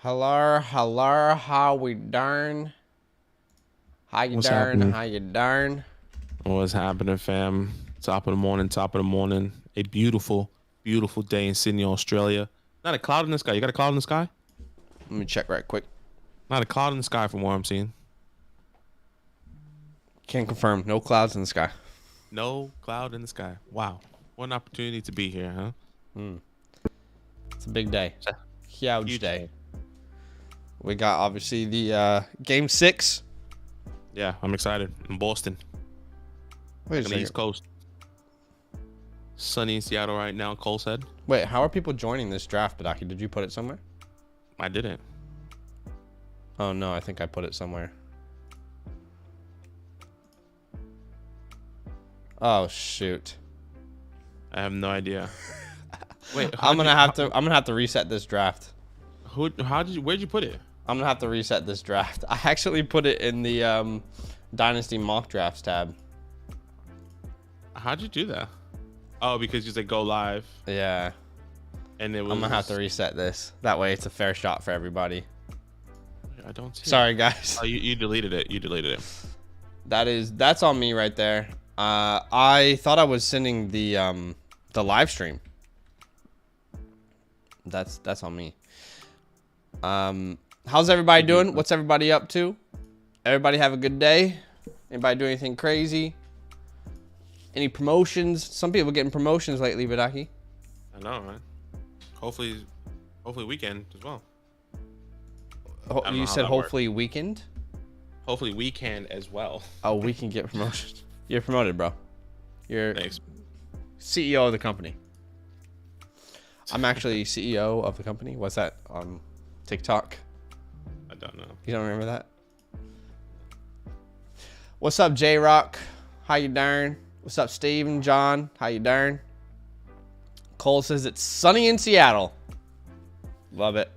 Hello, hello, how we darn? How you What's darn? happening? How you darn? What's happening, fam? Top of the morning, top of the morning. A beautiful, beautiful day in Sydney, Australia. Not a cloud in the sky. You got a cloud in the sky? Let me check right quick. Not a cloud in the sky from what I'm seeing. Can't confirm. No clouds in the sky. No cloud in the sky. Wow. What an opportunity to be here, huh? It's a big day. It's a Huge day. We got obviously the game 6. Yeah, I'm excited. In Boston. Wait a On the second. East Coast. Sunny in Seattle right now, Cole said. Wait, how are people joining this draft, Badaki? Did you put it somewhere? I didn't. Oh no, I think I put it somewhere. Oh shoot. I have no idea. Wait, I'm gonna have to reset this draft. Where'd you put it? I'm gonna have to reset this draft. I actually put it in the Dynasty mock drafts tab. How'd you do that? Oh, because you said go live. Yeah. And it was... I'm gonna have to reset this. That way it's a fair shot for everybody. I don't see Sorry guys. Oh, you deleted it. You deleted it. That's on me right there. I thought I was sending the live stream. That's on me. How's everybody doing? What's everybody up to? Everybody have a good day? Anybody do anything crazy? Any promotions? Some people getting promotions lately, Vidaki. I know, man. Hopefully weekend as well. You said hopefully weekend? Hopefully weekend as well. Oh, we can get promotions. You're promoted, bro. You're Thanks. CEO of the company. I'm actually CEO of the company. What's that on TikTok? I don't know. You don't remember that? What's up, J-Rock? How you darn? What's up, Steve and John? How you darn? Cole says it's sunny in Seattle. Love it.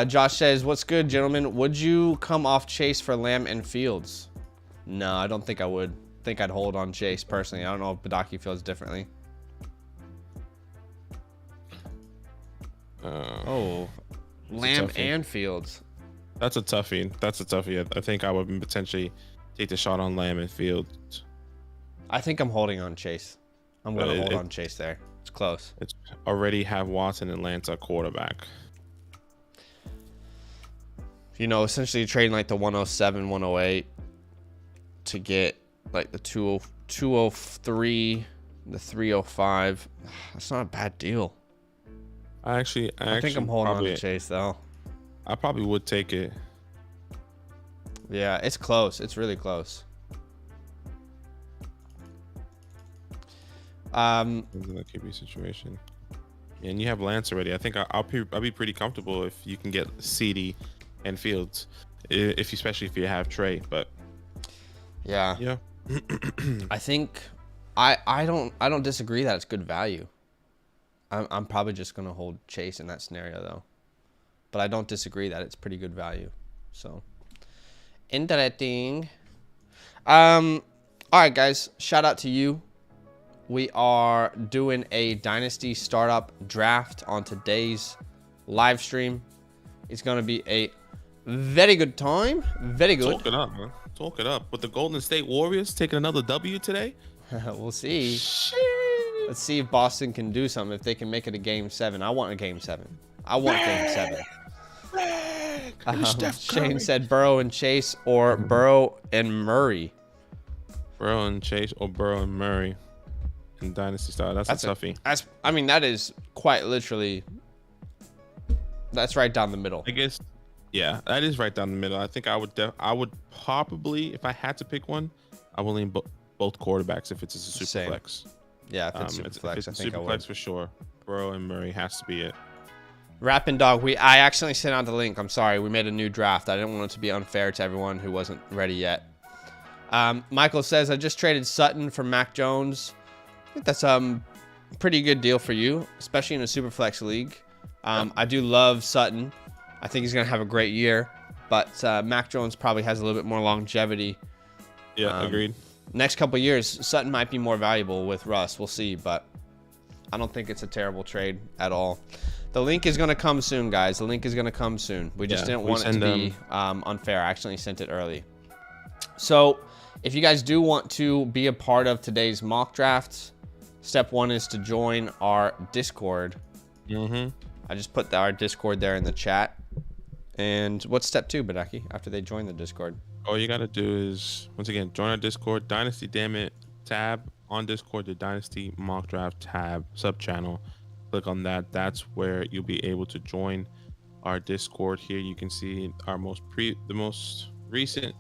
Josh says, what's good, gentlemen? Would you come off Chase for Lamb and Fields? No, I don't think I would. I think I'd hold on Chase personally. I don't know if Badaki feels differently. Lamb and Fields. That's a toughie. I think I would potentially take the shot on Lamb and Fields. I think I'm holding on Chase. I'm going to hold on Chase there. It's close. It's already have Watson and Lance at quarterback. You know, essentially trading like the 107, 108 to get like the 203, the 305. That's not a bad deal. I think I'm holding on to Chase though. I probably would take it. Yeah, it's close. It's really close. In the QB situation, and you have Lance already. I think I'll be pretty comfortable if you can get CD and Fields, especially if you have Trey. But yeah, I think I don't disagree that it's good value. I'm probably just gonna hold Chase in that scenario though, but I don't disagree that it's pretty good value. So interesting. All right, guys. Shout out to you. We are doing a Dynasty Startup draft on today's live stream. It's going to be a very good time. Very good. Talk it up, man. Talk it up. With the Golden State Warriors taking another W today? We'll see. Shit. Let's see if Boston can do something, if they can make it a game 7. I want a game 7. I want game 7. Shane said Burrow and Chase or Burrow and Murray. Burrow and Chase or Burrow and Murray. In Dynasty style, that's a toughie. I mean, that is quite literally. That's right down the middle. I guess, yeah, that is right down the middle. I think I would probably, if I had to pick one, I will lean both quarterbacks if it's a super flex. Yeah, if it's super flex, I think I would. Flex for sure. Burrow and Murray has to be it. Rapping Dog, I accidentally sent out the link. I'm sorry, we made a new draft. I didn't want it to be unfair to everyone who wasn't ready yet. Michael says I just traded Sutton for Mac Jones. I think that's a pretty good deal for you, especially in a super flex league. I do love Sutton. I think he's going to have a great year, but Mac Jones probably has a little bit more longevity. Yeah, agreed. Next couple of years, Sutton might be more valuable with Russ. We'll see, but I don't think it's a terrible trade at all. The link is going to come soon, guys. The link is going to come soon. We just didn't want it to be unfair. I accidentally sent it early. So if you guys do want to be a part of today's mock drafts, step 1 is to join our Discord. I just put our Discord there in the chat. And what's step 2, Badaki, after they join the Discord? All you got to do is, once again, join our Discord, Dynasty Damn It tab on Discord, the Dynasty Mock Draft tab, sub-channel. Click on that. That's where you'll be able to join our Discord. Here you can see our the most recent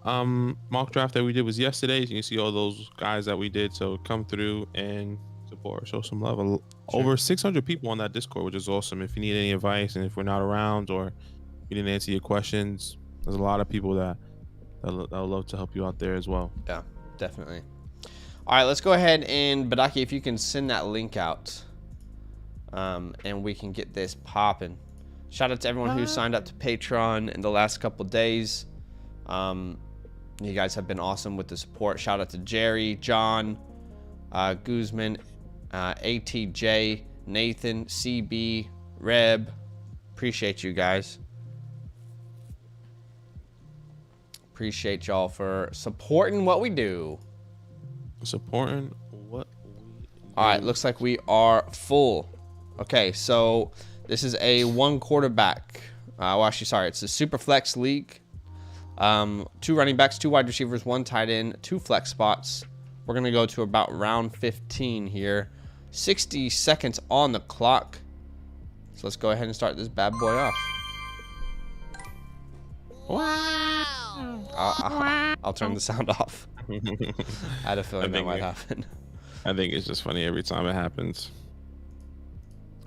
mock draft that we did was yesterday. You can see all those guys that we did. So come through and support, show some love. Sure. Over 600 people on that Discord, which is awesome. If you need any advice and if we're not around or we didn't answer your questions, there's a lot of people that would love to help you out there as well. Yeah, definitely. All right, let's go ahead and Badaki, if you can send that link out, and we can get this popping. Shout out to everyone who signed up to Patreon in the last couple days. You guys have been awesome with the support. Shout out to Jerry, John, Guzman, ATJ, Nathan, CB, Reb. Appreciate you guys. Appreciate y'all for supporting what we do. Supporting what we do. All right, looks like we are full. Okay, so this is a 1 quarterback. Well, actually, sorry, it's a SuperFlex league. 2 running backs, 2 wide receivers, 1 tight end, 2 flex spots. We're gonna go to about round 15 here. 60 seconds on the clock. So let's go ahead and start this bad boy off. Wow. I'll turn the sound off. I had a feeling that might happen. I think it's just funny every time it happens.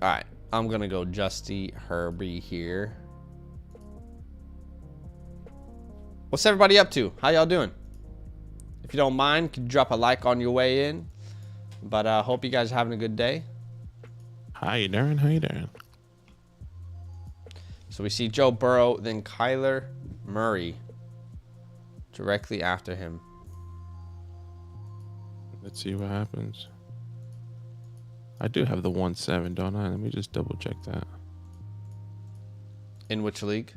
All right, I'm gonna go Justy Herbie here. What's everybody up to? How y'all doing? If you don't mind, could you drop a like on your way in? But hope you guys are having a good day. How you doing? How you doing? So we see Joe Burrow, then Kyler Murray directly after him. Let's see what happens. I do have the 1-7, don't I? Let me just double check that. In which league?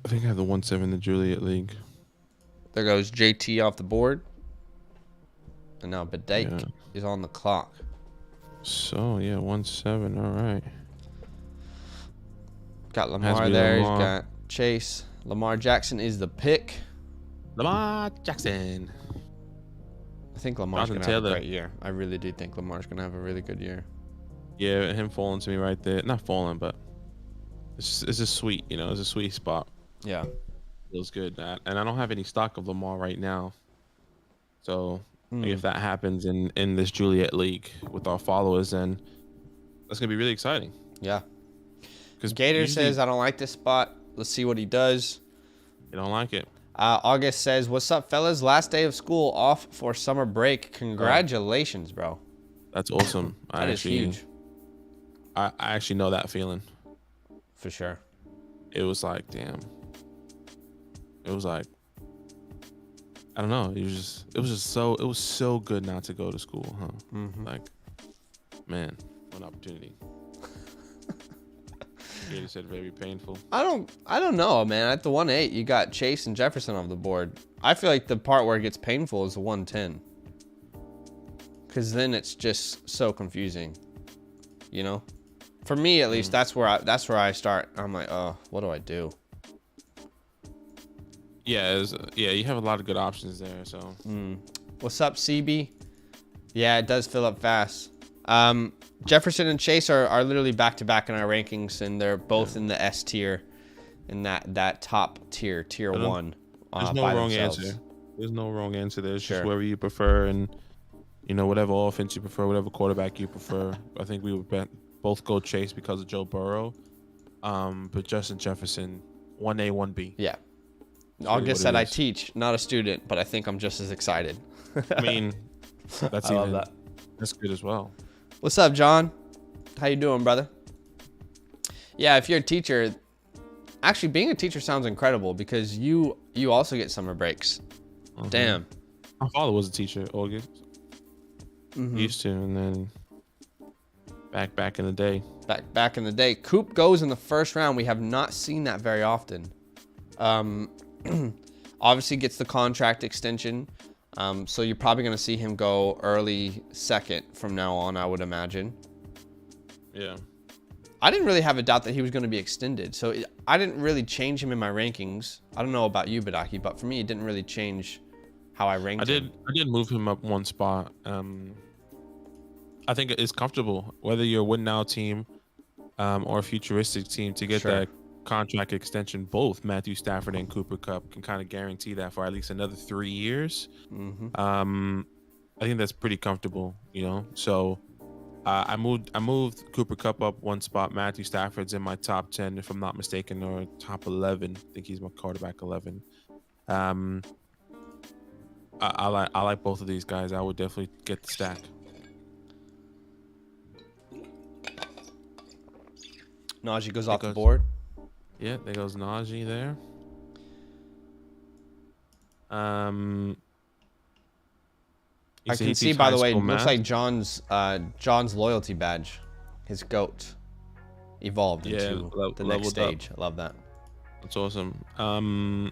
I think I have the 1-7, the Juliet League. There goes JT off the board. And now Badake is on the clock. So, yeah, 1-7. All right. Got Lamar there. He's got Chase. Lamar Jackson is the pick. Lamar Jackson. I think Lamar's going to have a great year. I really do think Lamar's going to have a really good year. Yeah, him falling to me right there. Not falling, but it's just sweet. You know, it's a sweet spot. Yeah. Feels good. And I don't have any stock of Lamar right now. So if that happens in this Juliet League with our followers, then that's going to be really exciting. Yeah. Because Gator says, I don't like this spot. Let's see what he does. You don't like it. August says, what's up, fellas? Last day of school, off for summer break. Congratulations, bro. That's awesome. That is huge. I actually know that feeling. For sure. It was like, damn. It was like, I don't know. It was so good not to go to school, huh? Mm-hmm. Like, man, what an opportunity. You said very painful. I don't know, man. At the 1-8, you got Chase and Jefferson off the board. I feel like the part where it gets painful is the 1-10. Because then it's just so confusing. You know? For me, at least, that's where I start. I'm like, oh, what do I do? Yeah, you have a lot of good options there. So, What's up, CB? Yeah, it does fill up fast. Jefferson and Chase are literally back to back in our rankings, and they're both in the S tier, in that top tier, tier 1. There's no wrong answer. There's no wrong answer. There's just whatever you prefer, and whatever offense you prefer, whatever quarterback you prefer. I think we would both go Chase because of Joe Burrow, but Justin Jefferson, 1A, 1B. Yeah. August said I teach, not a student, but I think I'm just as excited. I mean, that's that's good as well. What's up, John? How you doing, brother? Yeah, if you're a teacher, actually being a teacher sounds incredible because you also get summer breaks. Damn. My father was a teacher, August. He used to, and then Back in the day. Back in the day. Coop goes in the first round. We have not seen that very often. Obviously gets the contract extension. So you're probably going to see him go early second from now on, I would imagine. Yeah. I didn't really have a doubt that he was going to be extended. So I didn't really change him in my rankings. I don't know about you, Badaki, but for me, it didn't really change how I ranked him. I did move him up one spot. I think it's comfortable, whether you're a win now team or a futuristic team, to get that contract extension. Both Matthew Stafford and Cooper Kupp can kind of guarantee that for at least another 3 years. I think that's pretty comfortable, you know. So I moved Cooper Kupp up one spot. Matthew Stafford's in my top 10, if I'm not mistaken, or top 11. I think he's my quarterback 11. I like both of these guys. I would definitely get the stack. Najee goes off the board. Yeah, there goes Najee there. I can see, by the way, it looks like John's loyalty badge, his GOAT, evolved into the next stage. I love that. That's awesome.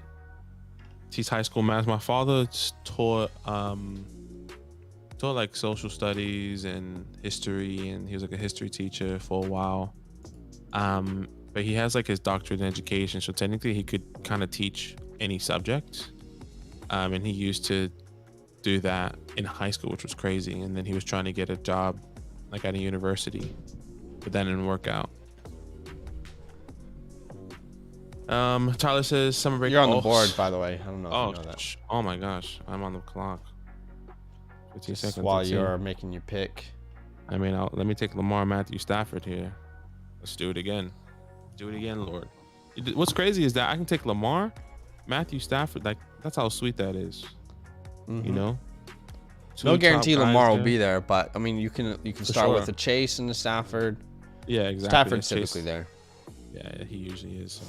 He's high school math. My father taught like social studies and history, and he was like a history teacher for a while. But he has like his doctorate in education, so technically he could kind of teach any subject. And he used to do that in high school, which was crazy. And then he was trying to get a job like at a university, but that didn't work out. Tyler says summer break. You're on the board, by the way. I don't know if you know that. Oh my gosh, I'm on the clock. 15 Just seconds while you're making your pick. I mean, let me take Lamar, Matthew Stafford here. Let's do it again. Do it again, Lord. What's crazy is that I can take Lamar, Matthew Stafford. Like, that's how sweet that is. You know? No guarantee Lamar will be there, but I mean, you can start with the Chase and the Stafford. Yeah, exactly. Stafford's typically there. Yeah, he usually is.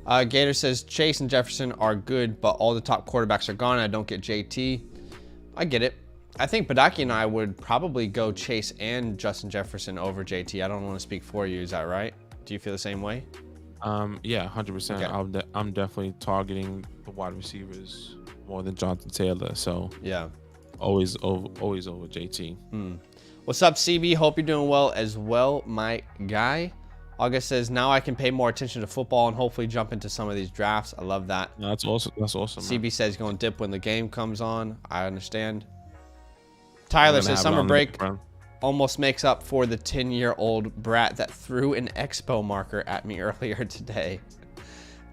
Gator says Chase and Jefferson are good, but all the top quarterbacks are gone. I don't get JT. I get it. I think Badaki and I would probably go Chase and Justin Jefferson over JT. I don't want to speak for you. Is that right? Do you feel the same way? Yeah, 100%. Okay. I'm definitely targeting the wide receivers more than Jonathan Taylor. So yeah, always over JT. What's up, CB? Hope you're doing well as well, my guy. August says, now I can pay more attention to football and hopefully jump into some of these drafts. I love that. No, that's awesome. That's awesome. CB says he's going to dip when the game comes on. I understand. Tyler says summer break almost makes up for the 10-year-old brat that threw an expo marker at me earlier today.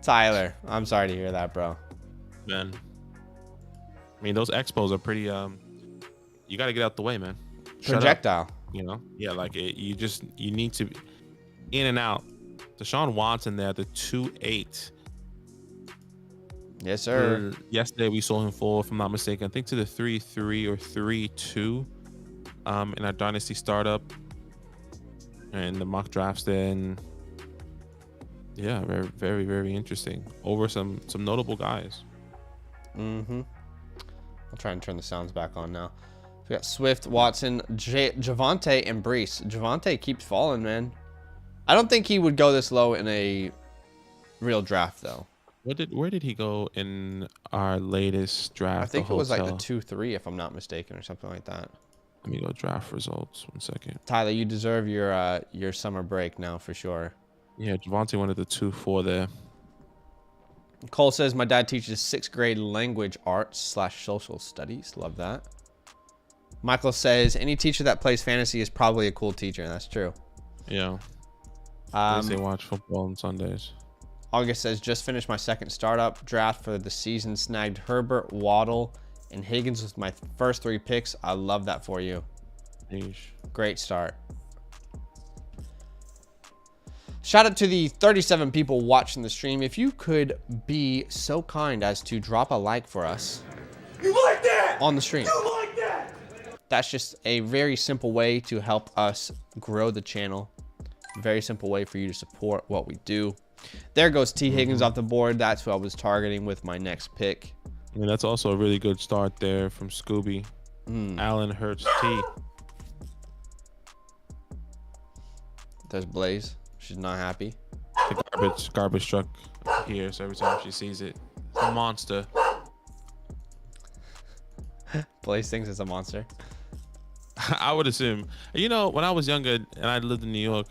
Tyler, I'm sorry to hear that, bro. Man, I mean, those expos are pretty. You got to get out the way, man. Projectile. You know, yeah, like you need to in and out. Deshaun Watson there, the 2.8. Yes, sir. Yesterday we saw him fall, if I'm not mistaken, I think to the 3.3 or 3.2 in our Dynasty startup and the mock drafts. Then yeah, very, very, very interesting over some notable guys. I'll try and turn the sounds back on now. We got Swift, Watson, Javonte, and Brees. Javonte keeps falling, man. I don't think he would go this low in a real draft, though. Where did he go in our latest draft? I think it was like the 2-3, if I'm not mistaken, or something like that. Let me go draft results. 1 second. Tyler, you deserve your summer break now for sure. Yeah, Javonte went at the 2-4 there. Cole says my dad teaches 6th grade language arts / social studies. Love that. Michael says any teacher that plays fantasy is probably a cool teacher. And that's true. Yeah. They watch football on Sundays. August says just finished my second startup draft for the season. Snagged Herbert, Waddle, and Higgins with my first 3 picks. I love that for you. Yeesh. Great start. Shout out to the 37 people watching the stream. If you could be so kind as to drop a like for us. You like that? On the stream. You like that? That's just a very simple way to help us grow the channel. Very simple way for you to support what we do. There goes T. Higgins off the board. That's who I was targeting with my next pick. I mean, that's also a really good start there from Scooby. Allen Hurts T. There's Blaze. She's not happy. The garbage truck here. So every time she sees it, it's a monster. Blaze thinks it's a monster. I would assume. You know, when I was younger and I lived in New York,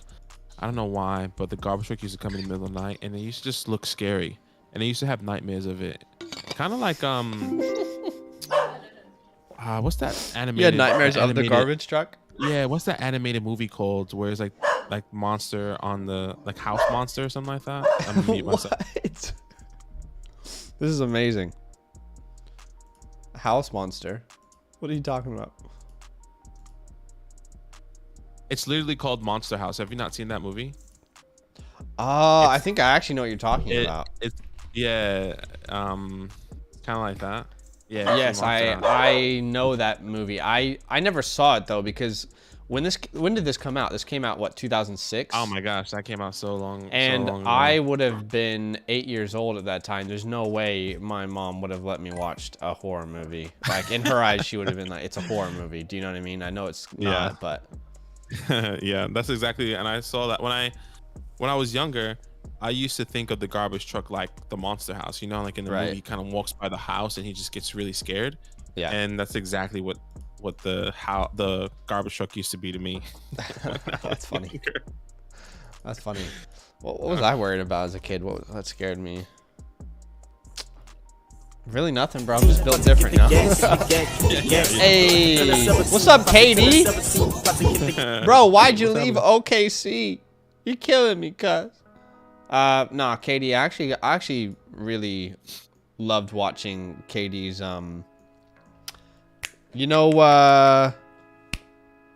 I don't know why, but the garbage truck used to come in the middle of the night and it used to just look scary. And I used to have nightmares of it. Kind of like what's that animated? You had nightmares of the garbage truck? Yeah, what's that animated movie called where it's like monster on the house monster or something like that? I'm gonna mute myself. What? This is amazing. House monster. What are you talking about? It's literally called Monster House. Have you not seen that movie? I think I actually know what you're talking about. Yeah, kind of like that. Yeah. Yes, I know that movie. I never saw it though because when did this come out? This came out what, 2006? Oh my gosh, that came out so long. And so long ago. I would have been 8 years old at that time. There's no way my mom would have let me watch a horror movie. Like in her eyes, she would have been like, "It's a horror movie." Do you know what I mean? I know it's not, but yeah, that's exactly. And I saw that when I was younger. I used to think of the garbage truck like the Monster House, you know, like in the movie, he kind of walks by the house and he just gets really scared. Yeah. And that's exactly what the garbage truck used to be to me. That's funny. That's funny. What was I worried about as a kid? What scared me? Really nothing, bro. I'm just built different now. Hey, what's up, Katie? Bro, why'd you leave OKC? You're killing me, cuz. Nah, Katie, I actually really loved watching Katie's, you know,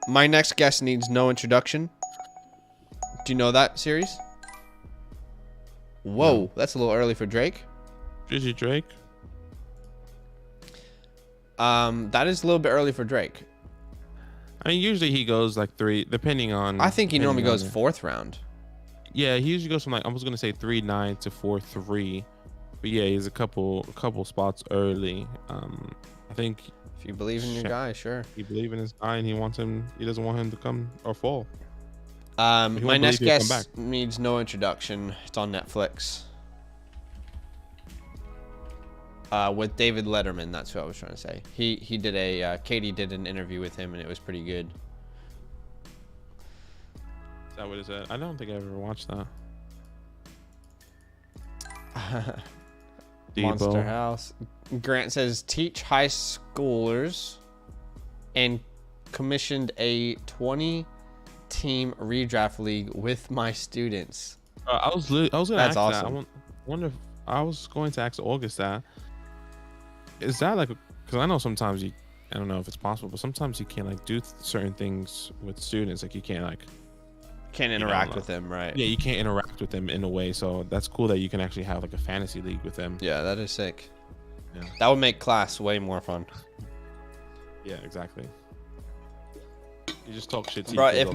My Next Guest Needs No Introduction. Do you know that series? Whoa, no. That's a little early for Drake. Is it Drake? That is a little bit early for Drake. I mean, usually he goes like 3, depending on... I think he normally goes 4th round. Yeah, he usually goes from like, I was gonna say 3-9 to 4-3, but yeah, he's a couple spots early. I think if you believe in your guy, sure. You believe in his guy, and he doesn't want him to come or fall. My Next Guest Needs No Introduction. It's on Netflix. With David Letterman, that's what I was trying to say. He did Katie did an interview with him, and it was pretty good. Is that what it is? I don't think I ever watched that. Monster House. Grant says teach high schoolers and commissioned a 20-team redraft league with my students. I was gonna ask awesome. that. I wonder if I was going to ask August that. Is that like, because I know sometimes I don't know if it's possible, but sometimes you can't like do certain things with students. Like you can't interact with them, right? Yeah, you can't interact with them in a way. So that's cool that you can actually have like a fantasy league with them. Yeah, that is sick. Yeah. That would make class way more fun. Yeah, exactly. You just talk shit to bro. If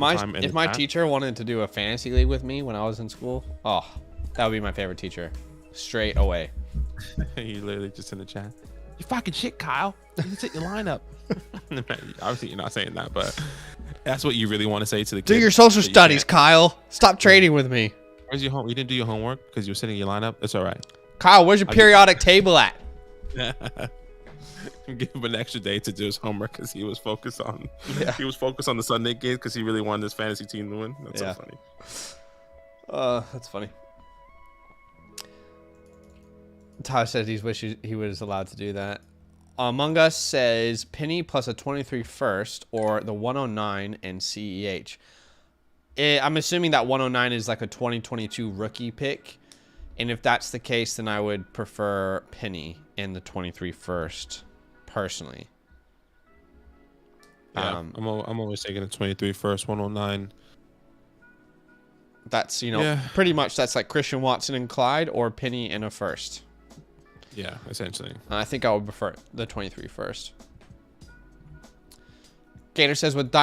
my teacher wanted to do a fantasy league with me when I was in school, oh, that would be my favorite teacher, straight away. You literally just in the chat. You fucking shit, Kyle. You can sit your lineup. Obviously, you're not saying that, but that's what you really want to say to the kid. Do your social studies, Kyle. Stop trading with me. Where's your home? You didn't do your homework because you were sitting in your lineup. It's all right. Kyle, where's your periodic table at? Give him an extra day to do his homework because he was focused on the Sunday game because he really wanted his fantasy team to win. That's so funny. That's funny. Tyler said he wishes he was allowed to do that. Among Us says Penny plus a 23 first or the 109 and CEH. I'm assuming that 109 is like a 2022 rookie pick. And if that's the case, then I would prefer Penny and the 23 first, personally. Yeah, I'm always taking the 23 first, 109. That's, pretty much that's like Christian Watson and Clyde or Penny and a first. Yeah, essentially. I think I would prefer the 23 first. Gator says, with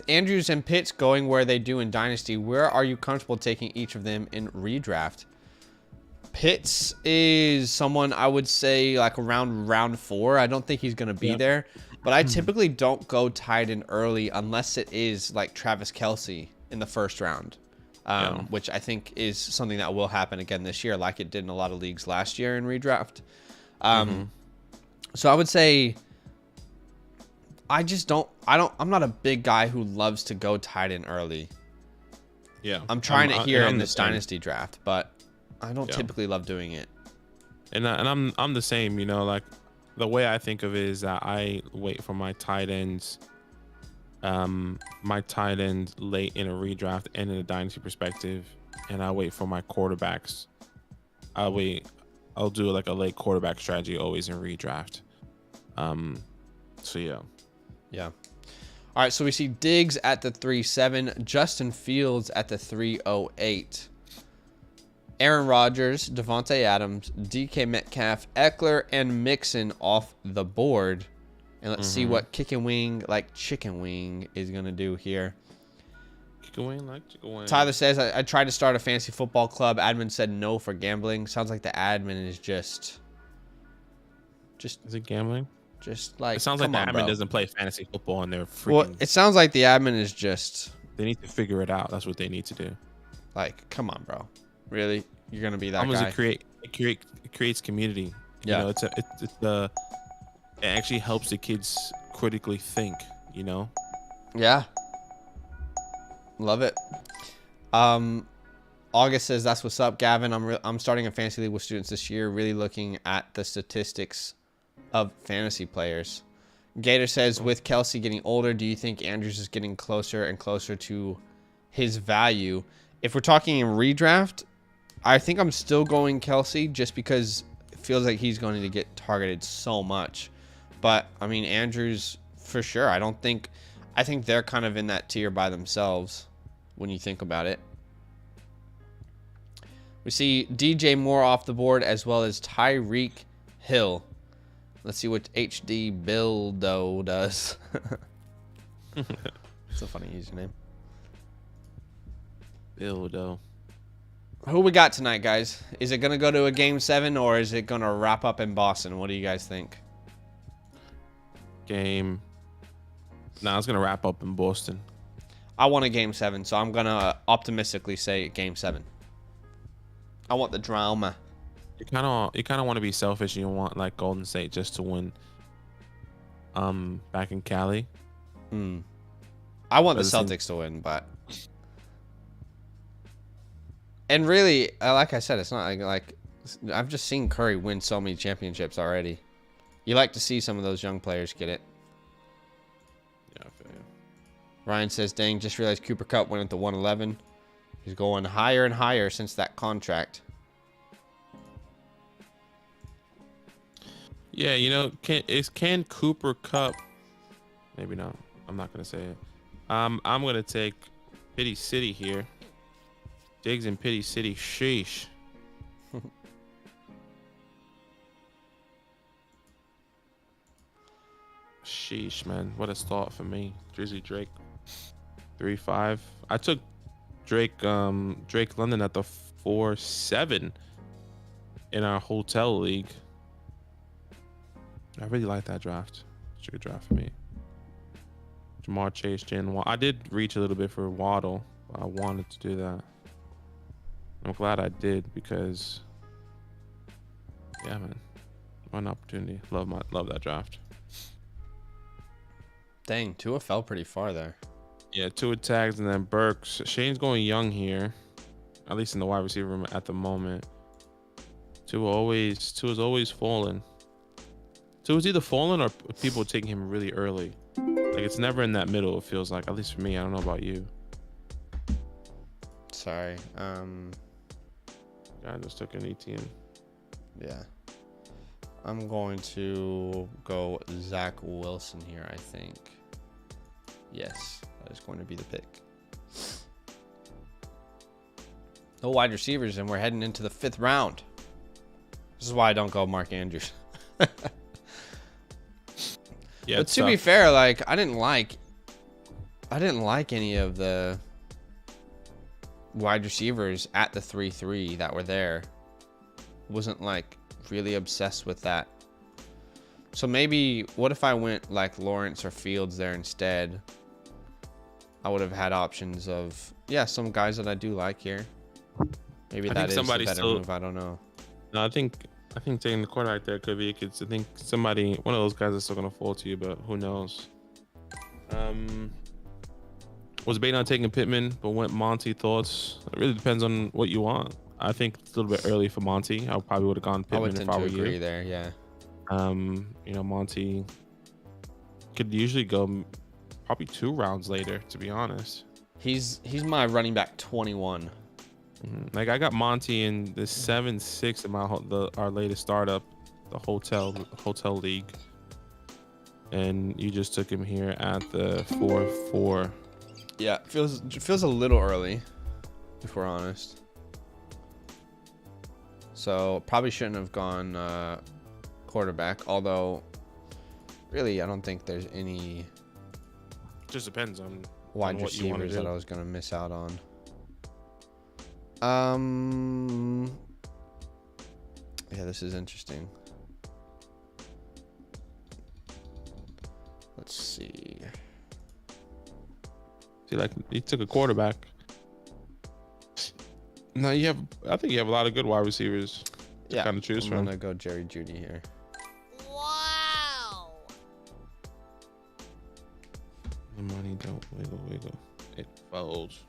Andrews and Pitts going where they do in Dynasty, where are you comfortable taking each of them in redraft? Pitts is someone I would say like around round 4. I don't think he's going to be there. But I typically don't go tight end early unless it is like Travis Kelce in the first round. which I think is something that will happen again this year, like it did in a lot of leagues last year in redraft. So I would say I'm not a big guy who loves to go tight end early. Yeah. I'm trying it here in the this dynasty draft, but I don't typically love doing it. And I'm the same, you know, like the way I think of it is that I wait for my tight ends late in a redraft and in a dynasty perspective, and I wait for my quarterbacks. I'll do like a late quarterback strategy always in redraft. So yeah. All right, so we see Diggs at the 3.7, Justin Fields at the 3.08, Aaron Rodgers, Devontae Adams, DK Metcalf, Eckler, and Mixon off the board. And let's see what Chicken Wing is going to do here. Chicken Wing. Tyler says, I tried to start a fantasy football club. Admin said no for gambling. Sounds like the admin is just. Is it gambling? Just like. It sounds like the admin doesn't play fantasy football and they're freaking. Well, it sounds like the admin is just. They need to figure it out. That's what they need to do. Like, come on, bro. Really? You're going to be that guy? It creates community. Yeah. You know, it actually helps the kids critically think, you know? Yeah. Love it. August says, that's what's up, Gavin. I'm starting a fantasy league with students this year, really looking at the statistics of fantasy players. Gator says, with Kelsey getting older, do you think Andrews is getting closer and closer to his value? If we're talking in redraft, I think I'm still going Kelsey just because it feels like he's going to get targeted so much. But, I mean, Andrews, for sure. I think they're kind of in that tier by themselves when you think about it. We see DJ Moore off the board as well as Tyreek Hill. Let's see what HD Bildo does. It's a funny username. Bildo. Who we got tonight, guys? Is it going to go to a Game 7 or is it going to wrap up in Boston? What do you guys think? It's going to wrap up in Boston. I want a Game 7, so I'm going to optimistically say Game 7. I want the drama. You kind of want to be selfish. You want like Golden State just to win. Back in Cali. I want the Celtics to win, but. And really, like I said, it's not like I've just seen Curry win so many championships already. You like to see some of those young players get it. Yeah, I feel you. Ryan says, dang, just realized Cooper Kupp went at the 111. He's going higher and higher since that contract. Yeah, you know, can Cooper Kupp? Maybe not. I'm not gonna say it. I'm gonna take Pity City here. Diggs in Pity City. Sheesh. Sheesh, man. What a start for me. Drizzy Drake. 3-5. I took Drake London at the 4-7 in our hotel league. I really like that draft. It's a good draft for me. Jamar Chase, Jen Waddle. I did reach a little bit for Waddle. But I wanted to do that. I'm glad I did because, yeah, man, what an opportunity. Love that draft. Dang, Tua fell pretty far there. Yeah, Tua tags and then Burks. Shane's going young here, at least in the wide receiver room at the moment. Tua's always falling. Tua's either falling or people taking him really early. Like it's never in that middle. It feels like, at least for me. I don't know about you. Sorry. I just took an ETN. Yeah. I'm going to go Zach Wilson here, I think. Yes, that is going to be the pick. No wide receivers, and we're heading into the 5th round. This is why I don't go Mark Andrews. Yeah, but to be fair, like I didn't like any of the wide receivers at the 3-3 that were there. Wasn't like really obsessed with that. So maybe what if I went like Lawrence or Fields there instead? I would have had options of some guys that I do like here. Maybe that is a better move. I don't know. No, I think taking the quarterback there could be. I think one of those guys is still gonna fall to you, but who knows? Was debating on taking Pittman, but went Monty. Thoughts? It really depends on what you want. I think it's a little bit early for Monty. I probably would have gone Pittman if I were you. There, yeah. Monty could usually go probably 2 rounds later, to be honest. He's my running back 21. Like I got Monty in the 7-6 in our latest startup, the hotel league, and you just took him here at the 4-4. Yeah, feels a little early, if we're honest. So probably shouldn't have gone quarterback. Although, really, I don't think there's any. Just depends on wide receivers that I was gonna miss out on. Yeah, this is interesting. Let's see. See, like he took a quarterback. No, I think you have a lot of good wide receivers. Yeah, kind of choose from. I'm gonna go Jerry Jeudy here. Wow. The money don't wiggle. It folds.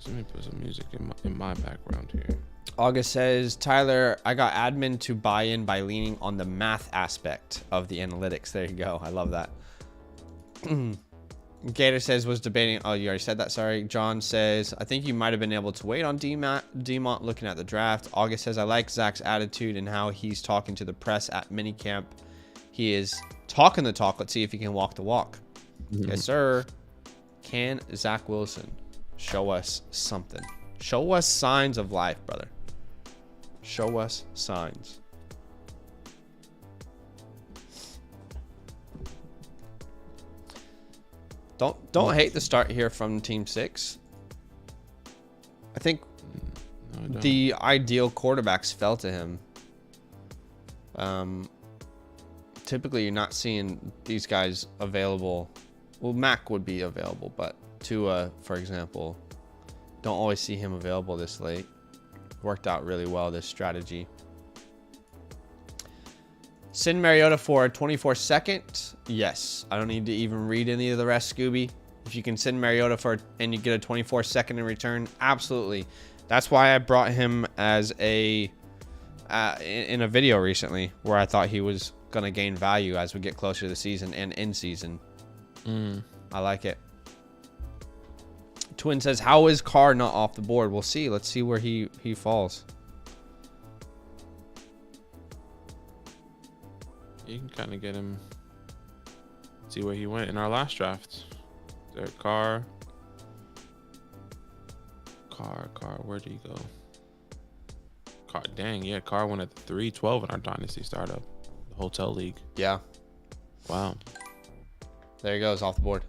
Let me put some music in my background here. August says, Tyler, I got admin to buy in by leaning on the math aspect of the analytics. There you go. I love that. Gator says, was debating. Oh, you already said that. Sorry. John says, I think you might have been able to wait on Demont looking at the draft. August says, I like Zach's attitude and how he's talking to the press at minicamp. He is talking the talk. Let's see if he can walk the walk. Yes, sir. Can Zach Wilson show us something? Show us signs of life, brother. Show us signs. Don't hate the start here from Team 6. I think the ideal quarterbacks fell to him. Typically, you're not seeing these guys available. Well, Mac would be available, but Tua, for example, don't always see him available this late. Worked out really well, this strategy. Send Mariota for a 24-second. Yes. I don't need to even read any of the rest, Scooby. If you can send Mariota and you get a 24-second in return, absolutely. That's why I brought him as in a video recently where I thought he was going to gain value as we get closer to the season and in season. I like it. Twin says, how is Carr not off the board? We'll see. Let's see where he falls. You can kind of get him. See where he went in our last draft. There, Carr. Where'd he go? Carr, dang, yeah, Carr went at 3-12 in our Dynasty startup, the hotel league. Yeah. Wow. There he goes, off the board.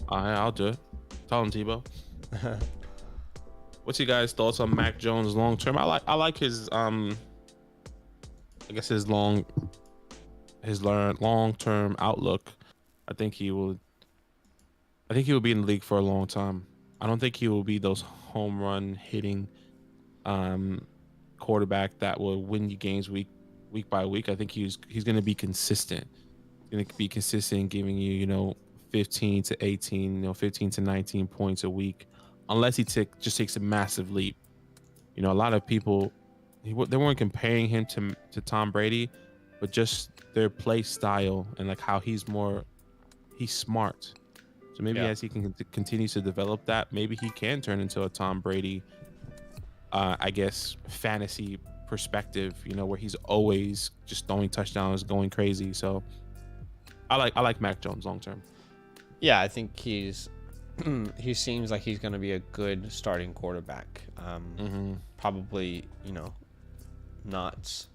I'll do it. Tell him, Tebow. What's your guys' thoughts on Mac Jones long term? I like his I guess his long term outlook. I think he will be in the league for a long time. I don't think he will be those home run hitting quarterback that will win you games week by week. I think he's going to be consistent. He's going to be consistent, giving you 15 to 18, 15 to 19 points a week, unless he just takes a massive leap. A lot of people they weren't comparing him to Tom Brady, but just their play style and like how he's smart. So maybe as he can continue to develop that, maybe he can turn into a Tom Brady, I guess, fantasy perspective, where he's always just throwing touchdowns, going crazy. So I like Mac Jones long term. Yeah, I think he seems like he's going to be a good starting quarterback. Probably, he's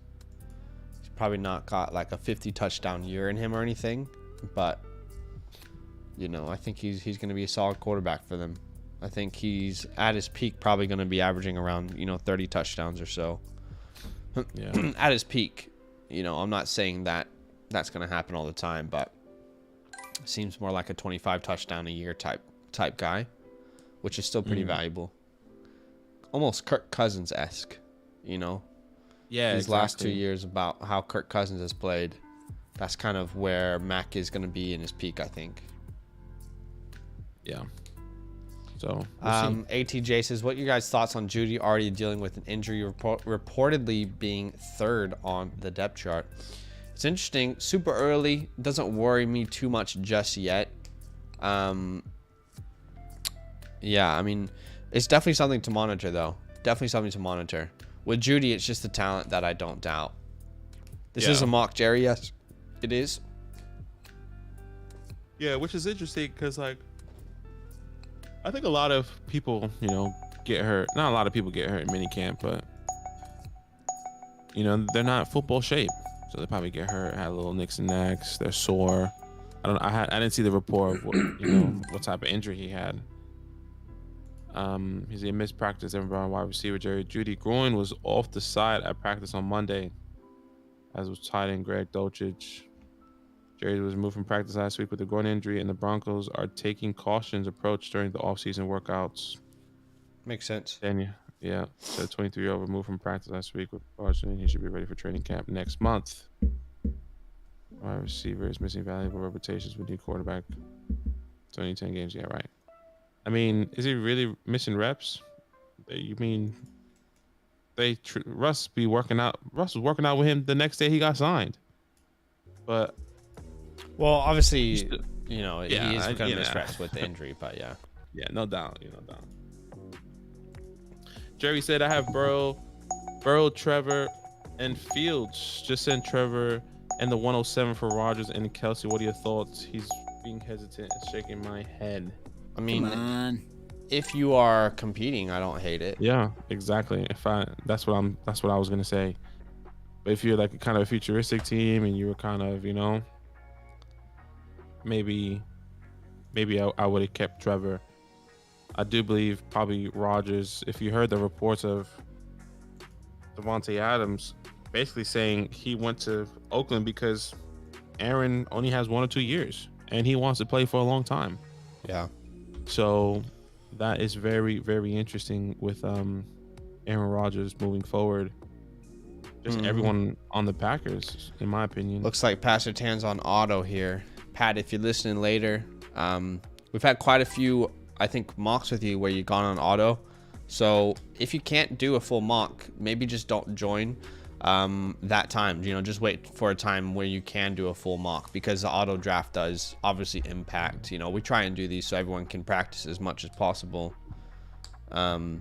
probably not got like a 50 touchdown year in him or anything, but I think he's going to be a solid quarterback for them. I think he's at his peak probably going to be averaging around 30 touchdowns or so. Yeah. At his peak. You know, I'm not saying that that's going to happen all the time, but seems more like a 25 touchdown a year type guy, which is still pretty valuable. Almost Kirk Cousins-esque, you know? Yeah, These last 2 years about how Kirk Cousins has played. That's kind of where Mac is going to be in his peak, I think. Yeah. So, ATJ says, what are your guys' thoughts on Judy already dealing with an injury, reportedly being third on the depth chart? It's interesting. Super early. Doesn't worry me too much just yet. Yeah, I mean, it's definitely something to monitor, though. Definitely something to monitor. With Judy, it's just the talent that I don't doubt. This is a mock Jerry. Yes, it is. Yeah, which is interesting because, like, I think a lot of people, you know, get hurt. Not a lot of people get hurt in minicamp, but, you know, they're not football shape. So they probably get hurt, had a little nicks and necks. They're sore. I didn't see the report of what, you know, what type of injury he had. He missed practice. Everyone, wide receiver Jerry Judy groin was off the side at practice on Monday, as was tight end Greg Dulcich. Jerry was removed from practice last week with a groin injury, and the Broncos are taking cautious approach during the offseason workouts. Makes sense. Daniel, yeah, so 23-year-old removed from practice last week with caution. He should be ready for training camp next month. Wide receiver is missing valuable reputations with new quarterback. 2010 games, yeah, right. I mean, is he really missing reps? You mean Russ be working out? Russ was working out with him the next day he got signed. But well, obviously, you know, he is going to miss reps with the injury, but yeah. Yeah, no doubt, Jerry said, I have Burrow, Trevor, and Fields. Just send Trevor and the 107 for Rodgers and Kelsey. What are your thoughts? He's being hesitant and shaking my head. I mean, if you are competing, I don't hate it. Yeah, exactly. That's what I was gonna say. But if you're like kind of a futuristic team and you were kind of, you know, maybe I would have kept Trevor. I do believe probably Rodgers. If you heard the reports of Devontae Adams basically saying he went to Oakland because Aaron only has 1 or 2 years and he wants to play for a long time. Yeah. So that is very, very interesting with Aaron Rodgers moving forward. Just everyone on the Packers, in my opinion. Looks like Pastor Tan's on auto here. Pat, if you're listening later, we've had quite a few, I think, mocks with you where you've gone on auto. So if you can't do a full mock, maybe just don't join that time. You know, just wait for a time where you can do a full mock, because the auto draft does obviously impact. You know, we try and do these so everyone can practice as much as possible. So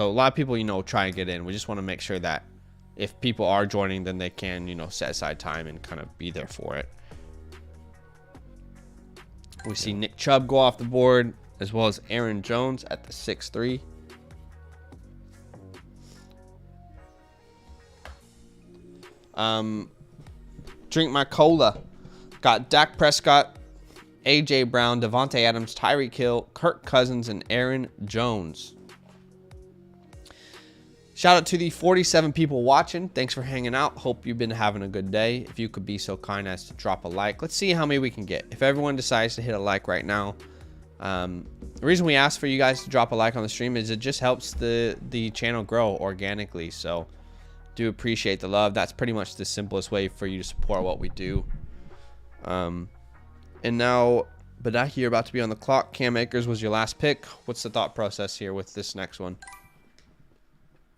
a lot of people, you know, try and get in. We just want to make sure that if people are joining, then they can, you know, set aside time and kind of be there for it. We see Nick Chubb go off the board, as well as Aaron Jones at the 6'3". Drink my cola. Got Dak Prescott, AJ Brown, Devontae Adams, Tyreek Hill, Kirk Cousins, and Aaron Jones. Shout out to the 47 people watching. Thanks for hanging out. Hope you've been having a good day. If you could be so kind as to drop a like. Let's see how many we can get. If everyone decides to hit a like right now. The reason we ask for you guys to drop a like on the stream is it just helps the channel grow organically. So do appreciate the love. That's pretty much the simplest way for you to support what we do. And now, Badaki, you're about to be on the clock. Cam Akers was your last pick. What's the thought process here with this next one?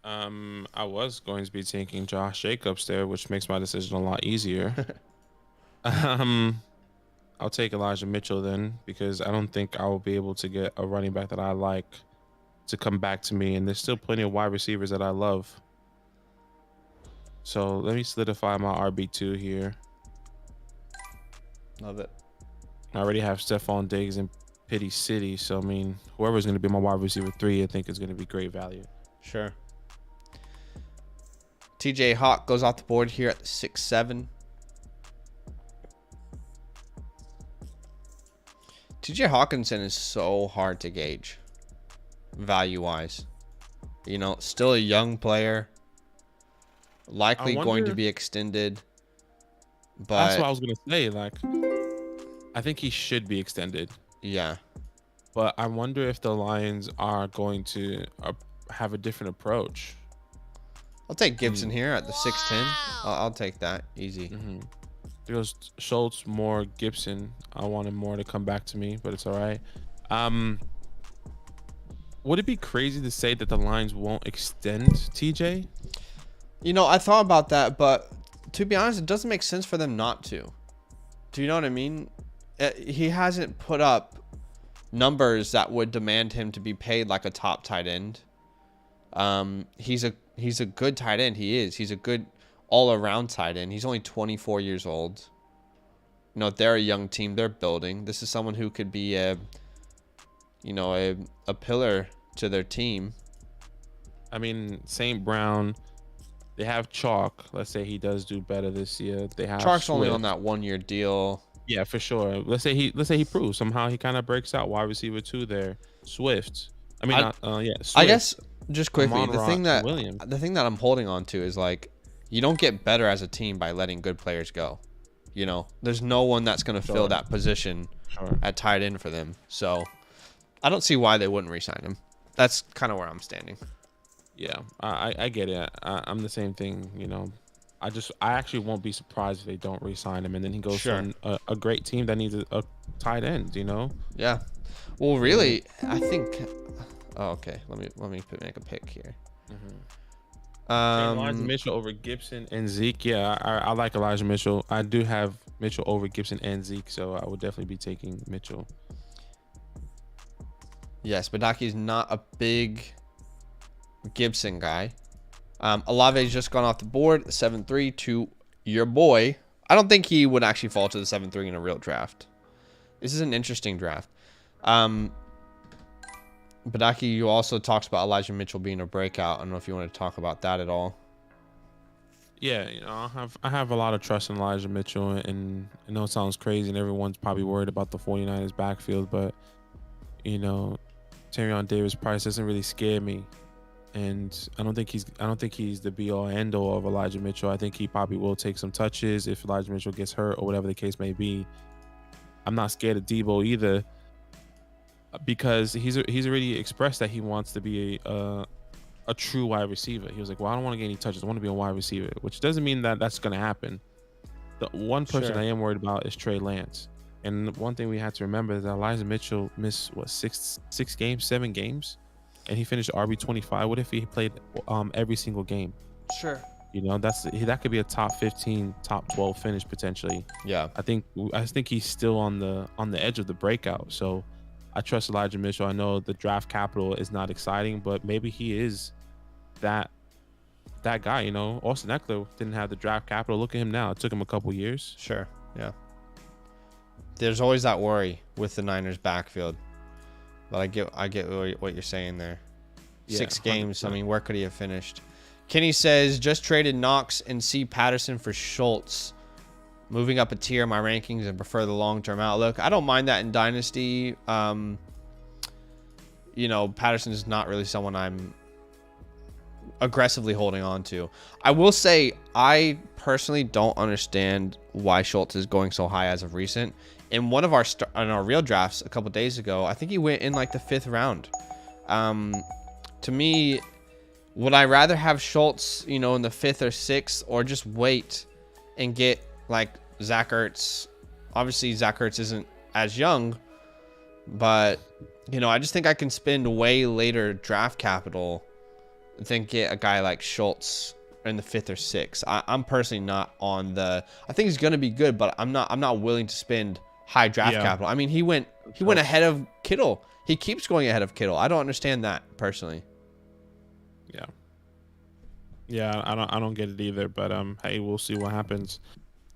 I was going to be taking Josh Jacobs there, which makes my decision a lot easier. I'll take Elijah Mitchell then, because I don't think I will be able to get a running back that I like to come back to me, and there's still plenty of wide receivers that I love. So let me solidify my RB2 here. Love it. I already have Stephon Diggs in Pity City, so I mean, whoever's going to be my wide receiver 3, I think is going to be great value. Sure. TJ Hawk goes off the board here at the 6'7". TJ Hawkinson is so hard to gauge value-wise. You know, still a young player. Likely going to wonder- be extended. That's But what I was gonna say. Like, I think he should be extended, yeah. but I wonder if the Lions are going to have a different approach. I'll take Gibson here at the 6'10". I'll take that. Easy. Mm-hmm. There goes Schultz, more Gibson. I wanted more to come back to me, but it's all right. Would it be crazy to say that the Lions won't extend TJ? You know, I thought about that, but to be honest, it doesn't make sense for them not to. Do you know what I mean? He hasn't put up numbers that would demand him to be paid like a top tight end. He's a good tight end. He's a good all-around tight end. He's only 24 years old. You know, they're a young team. They're building. This is someone who could be a pillar to their team. I mean, St. Brown, they have Chalk. Let's say he does do better this year. They have Chalk's only Swift. on that 1-year deal. Yeah, for sure. Let's say he proves somehow he kind of breaks out wide receiver 2 there. Swift. I mean, Swift. I guess just quickly, Amon-Ra, the thing that I'm holding on to is like, you don't get better as a team by letting good players go. You know, there's no one that's going to fill that position at tight end for them. So I don't see why they wouldn't re-sign him. That's kind of where I'm standing. Yeah, I get it. I'm the same thing. You know, I actually won't be surprised if they don't re-sign him, and then he goes to a great team that needs a tight end. You know. Yeah. Well, really, I think. Oh, okay. Let me make a pick here. Elijah Mitchell over Gibson and Zeke. Yeah, I like Elijah Mitchell. I do have Mitchell over Gibson and Zeke, so I would definitely be taking Mitchell. Yes, Badaki's not a big Gibson guy. Olave's just gone off the board, 7-3 to your boy. I don't think he would actually fall to the 7-3 in a real draft. This is an interesting draft. Badaki, you also talked about Elijah Mitchell being a breakout. I don't know if you want to talk about that at all. Yeah, you know, I have a lot of trust in Elijah Mitchell, and I know it sounds crazy, and everyone's probably worried about the 49ers backfield, but you know, Tyrion Davis-Price doesn't really scare me, and I don't think he's the be all end all of Elijah Mitchell. I think he probably will take some touches if Elijah Mitchell gets hurt or whatever the case may be. I'm not scared of Debo either, because he's already expressed that he wants to be a true wide receiver. He was like, well, I don't want to get any touches. I want to be a wide receiver, which doesn't mean that that's going to happen. The one person I am worried about is Trey Lance. And one thing we have to remember is that Elijah Mitchell missed, what, 7 games? And he finished RB25. What if he played every single game? Sure. You know, that could be a top 15, top 12 finish potentially. Yeah. I think he's still on the edge of the breakout. So I trust Elijah Mitchell. I know the draft capital is not exciting, but maybe he is that guy. You know, Austin Eckler didn't have the draft capital. Look at him now. It took him a couple years. Sure. Yeah. There's always that worry with the Niners backfield, but I get what you're saying there. Yeah, 6 games. 100%. I mean, where could he have finished? Kenny says, just traded Knox and C. Patterson for Schultz. Moving up a tier in my rankings and prefer the long-term outlook. I don't mind that in Dynasty. You know, Patterson is not really someone I'm aggressively holding on to. I will say, I personally don't understand why Schultz is going so high as of recent. In one of our real drafts a couple days ago, I think he went in like the 5th round. To me, would I rather have Schultz, you know, in the 5th or 6th, or just wait and get like Zach Ertz? Obviously, Zach Ertz isn't as young, but you know, I just think I can spend way later draft capital than get a guy like Schultz in the 5th or 6th. I'm personally not on the. I think he's going to be good, but I'm not willing to spend high draft capital. I mean, he went ahead of Kittle. He keeps going ahead of Kittle. I don't understand that personally. Yeah, I don't get it either. But hey, we'll see what happens.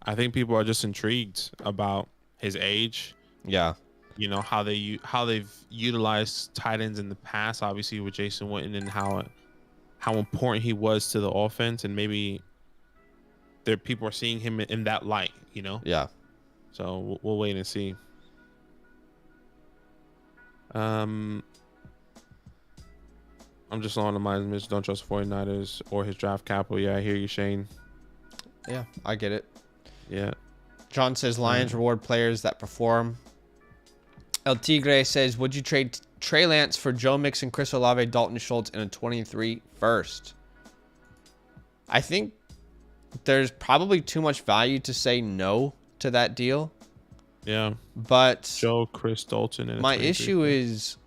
I think people are just intrigued about his age. Yeah. You know how they've utilized tight ends in the past, obviously with Jason Witten, and how important he was to the offense, and maybe people are seeing him in that light. You know. Yeah. So we'll wait and see. I'm just along the lines, Mitch. Don't trust 49ers or his draft capital. Yeah, I hear you, Shane. Yeah, I get it. Yeah. John says Lions reward players that perform. El Tigre says, would you trade Trey Lance for Joe Mixon, Chris Olave, Dalton Schultz in a 23 first? I think there's probably too much value to say no to that deal. Yeah. But Joe, Chris, Dalton. And my issue is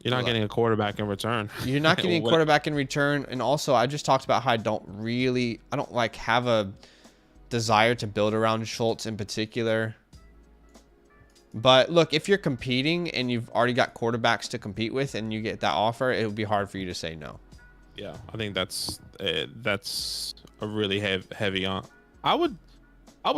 you're not getting a quarterback in return. You're not getting a quarterback in return. And also, I just talked about how I don't like have a desire to build around Schultz in particular. But look, if you're competing and you've already got quarterbacks to compete with and you get that offer, it would be hard for you to say no. Yeah, I think that's a really heavy on. I would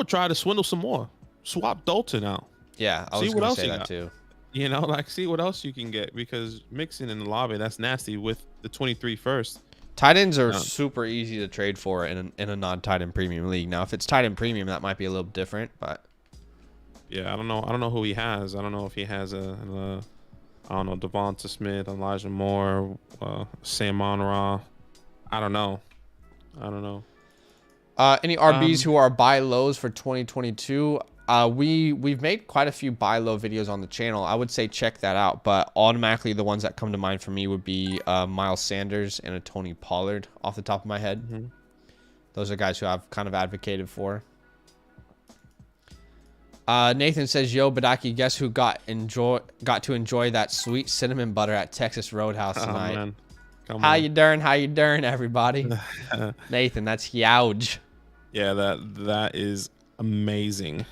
try to swindle some more. Swap Dalton out. Yeah, I was going to say that too. You know, like see what else you can get, because Mixon in the lobby, that's nasty with the 23 first. Tight ends are super easy to trade for in a non-tight end premium league. Now, if it's tight end premium, that might be a little different, but yeah, I don't know who he has. I don't know if he has I don't know, Devonta Smith, Elijah Moore, Sam Monra. I don't know. Any RBs who are buy lows for 2022? We've made quite a few buy low videos on the channel. I would say check that out, but automatically the ones that come to mind for me would be Miles Sanders and a Tony Pollard off the top of my head. Mm-hmm. Those are guys who I've kind of advocated for. Nathan says, yo, Badaki, guess who got to enjoy that sweet cinnamon butter at Texas Roadhouse tonight? Man. How you doing, everybody? Nathan, that's huge. Yeah, that is amazing.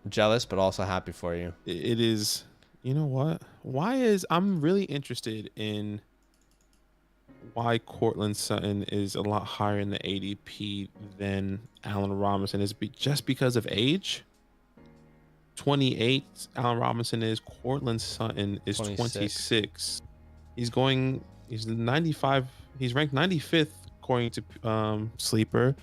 Jealous, but also happy for you. It is. You know what? I'm really interested in why Cortland Sutton is a lot higher in the ADP than Allen Robinson. Is it just because of age? 28, Allen Robinson is. Cortland Sutton is 26. He's 95. He's ranked 95th according to Sleeper.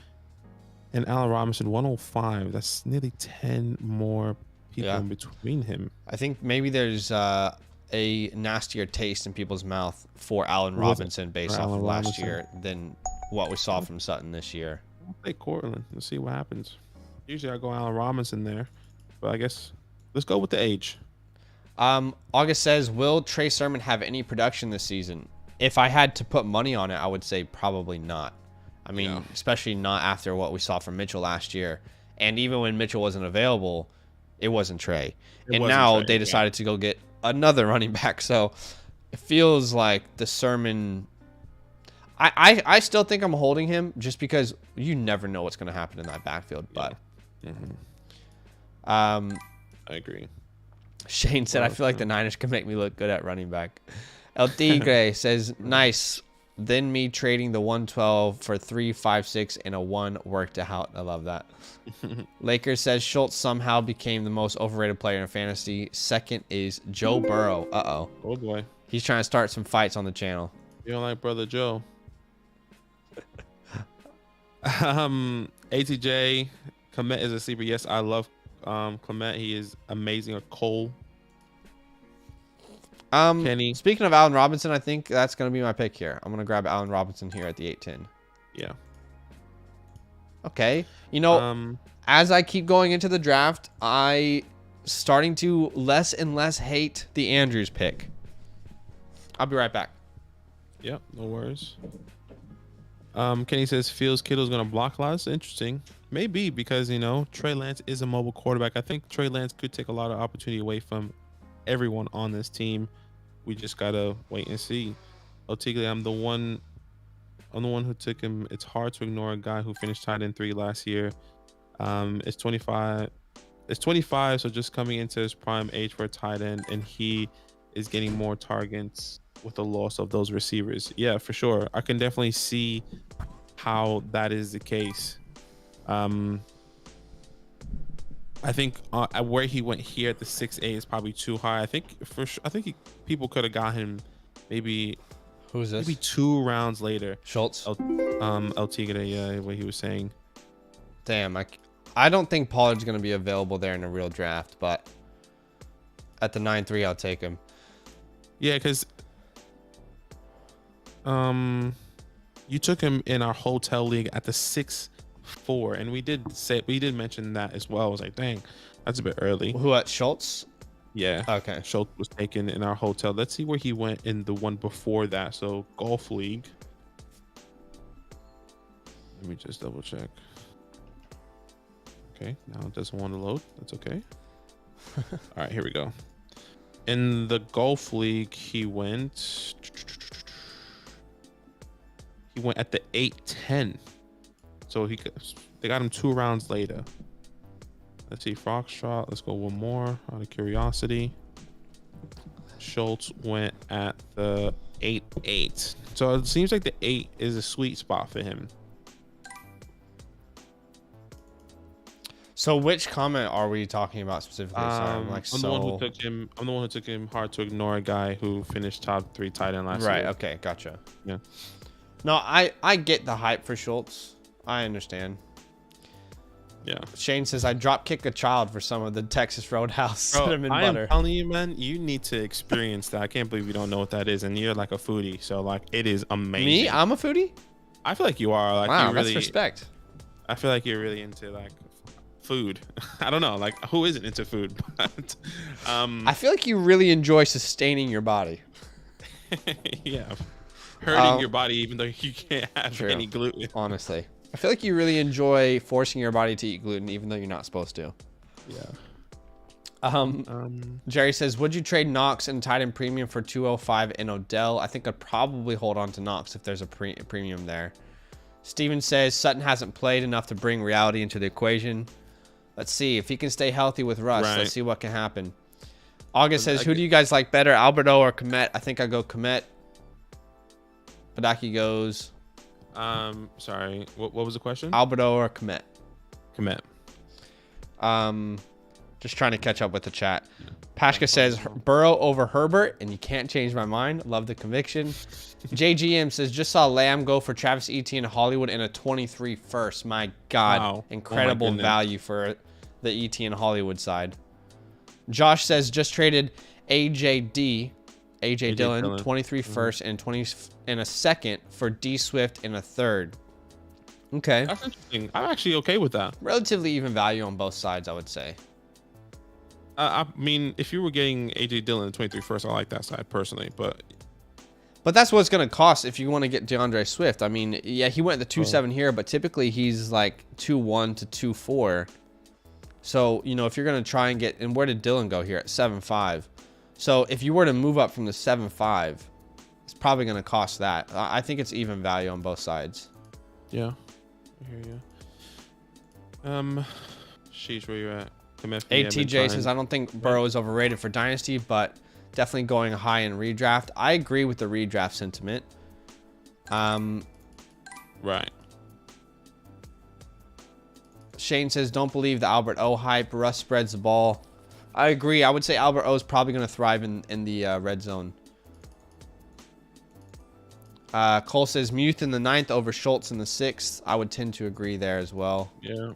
And Allen Robinson 105. That's nearly 10 more people in between him. I think maybe there's a nastier taste in people's mouth for Allen Robinson based off of last year than what we saw from Sutton this year. I'll play Cortland. Let's see what happens. Usually I go Allen Robinson there, but I guess let's go with the age. August says, will Trey Sermon have any production this season? If I had to put money on it, I would say probably not. I mean, especially not after what we saw from Mitchell last year. And even when Mitchell wasn't available, it wasn't Trey. And now they decided to go get another running back. So it feels like the Sermon... I still think I'm holding him just because you never know what's going to happen in that backfield. But I agree. Shane said, I feel like the Niners can make me look good at running back. El Tigre says, nice. Then me trading the 112 for 356 and a 1 worked out. I love that. Lakers says Schultz somehow became the most overrated player in fantasy. Second is Joe Burrow. Uh-oh. Oh, boy. He's trying to start some fights on the channel. You don't like Brother Joe. ATJ, Clement is a sleeper. Yes, I love Clement. He is amazing. Or Cole. Kenny. Speaking of Allen Robinson, I think that's going to be my pick here. I'm going to grab Allen Robinson here at the 8-10. Yeah. Okay. You know, as I keep going into the draft, I starting to less and less hate the Andrews pick. I'll be right back. Yep, no worries. Kenny says Fields Kittle's going to block a lot. That's interesting. Maybe because, you know, Trey Lance is a mobile quarterback. I think Trey Lance could take a lot of opportunity away from everyone on this team. We just gotta wait and see. Otigli, I'm the one who took him. It's hard to ignore a guy who finished tight end 3 last year. It's 25, so just coming into his prime age for a tight end, and he is getting more targets with the loss of those receivers. Yeah, for sure. I can definitely see how that is the case. I think where he went here at the 6'8" is probably too high. I think people could have got him maybe. Who's this? Maybe 2 rounds later. Schultz. El Tigre, yeah, what he was saying. Damn, I don't think Pollard's gonna be available there in a real draft, but at the 9-3, I'll take him. Yeah, because You took him in our hotel league at the 6-4, and we did mention that as well. I was like, dang, that's a bit early. Who at Schultz? Yeah. Okay. Schultz was taken in our hotel. Let's see where he went in the one before that. So golf league. Let me just double check. Okay, now it doesn't want to load. That's okay. All right, here we go. In the golf league, he went at the 8-10. So they got him 2 rounds later. Let's see, Foxtrot. Let's go one more out of curiosity. Schultz went at the 8-8. So it seems like the 8 is a sweet spot for him. So which comment are we talking about specifically? Sorry, I'm the one who took him. I'm the one who took him hard to ignore, a guy who finished top 3 tight end last year. Right. Okay. Gotcha. Yeah. No, I get the hype for Schultz. I understand. Yeah. Shane says I drop kick a child for some of the Texas Roadhouse cinnamon butter. I'm telling you, man, you need to experience that. I can't believe you don't know what that is, and you're like a foodie, so like it is amazing. Me? I'm a foodie? I feel like you are. Like, wow, you really, that's respect. I feel like you're really into like food. I don't know, like who isn't into food? But I feel like you really enjoy sustaining your body. yeah, hurting your body even though you can't have True. any gluten. Honestly, I feel like you really enjoy forcing your body to eat gluten even though you're not supposed to. Yeah. Jerry says, would you trade Knox and tight end premium for 205 and Odell? I think I'd probably hold on to Knox if there's a premium there. Steven says Sutton hasn't played enough to bring reality into the equation. Let's see if he can stay healthy with Russ. Right. Let's see what can happen. August says, who do you guys like better, Alberto or Komet? I think I go Komet. Padaki goes. Sorry. What was the question? Alberto or Komet? Komet. Just trying to catch up with the chat. Pashka says Burrow over Herbert, and you can't change my mind. Love the conviction. JGM says just saw Lamb go for Travis Etienne in Hollywood in a 23 first. My God, Wow. incredible Oh my goodness. value for the Etienne Hollywood side. Josh says just traded AJ Dillon, 23 first and 20 and a second for D Swift in a third. Okay, That's interesting. I'm actually okay with that. relatively even value on both sides, I would say. I mean, if you were getting AJ Dillon in 23 first, I like that side personally, but that's what it's going to cost if you want to get DeAndre Swift. I mean, yeah, he went the 2.7 here, but typically he's like 2.1 to 2.4. So, you know, if you're going to try and get, and where did Dillon go here at 7.5? So if you were to move up from the 7.5, it's probably going to cost that. I think it's even value on both sides. yeah. I hear you. Sheesh, where you at? ATJ says, I don't think Burrow is overrated for Dynasty, but definitely going high in redraft. I agree with the redraft sentiment. Right. Shane says, don't believe the Albert O hype. Russ spreads the ball. I agree. I would say Albert O is probably going to thrive in the red zone. Cole says, Muth in the 9th over Schultz in the 6th. I would tend to agree there as well. Yeah.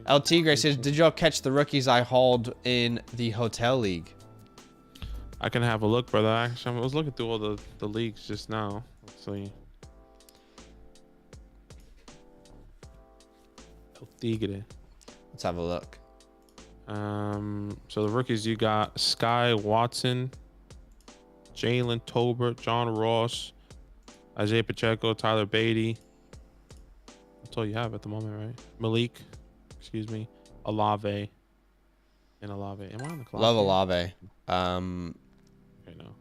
El Tigre says, did y'all catch the rookies I hauled in the hotel league? I can have a look, brother. Actually, I was looking through all the leagues just now. Let's see. El Tigre. Let's have a look. So the rookies, you got Sky Watson, Jalen Tolbert, John Ross, Isaiah Pacheco, Tyler Beatty. That's all you have at the moment, right? Malik, excuse me, Olave. Am I on the clock? Love here? Olave. Okay, no.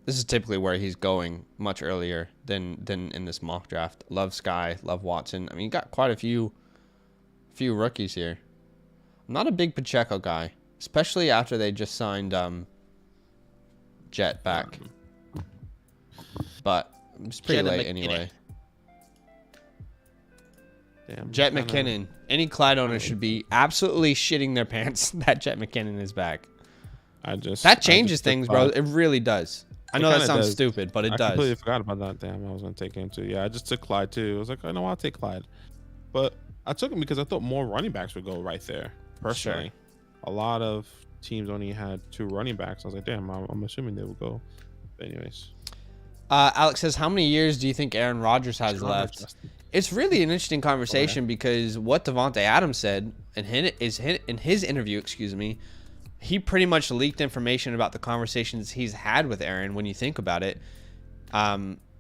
This is typically where he's going much earlier than in this mock draft. Love Sky, love Watson. I mean, you got quite a few rookies here. I'm not a big Pacheco guy, especially after they just signed Jet back. But it's pretty Jet late McKinnon. anyway. Damn, Jet kinda- McKinnon. Any Clyde owner should be absolutely shitting their pants that Jet McKinnon is back. That changes things, bro. It really does. I know that kinda sounds does. stupid, but it I does. completely forgot about that. Damn, I was gonna take him too. Yeah, I just took Clyde too. I was like, I know I'll take Clyde, but I took him because I thought more running backs would go right there. Personally, a lot of teams only had 2 running backs. I was like, damn, I'm assuming they would go Anyways, Alex says, how many years do you think Aaron Rodgers has left? Justin. It's really an interesting conversation because what Devontae Adams said in his interview, he pretty much leaked information about the conversations he's had with Aaron. When you think about it,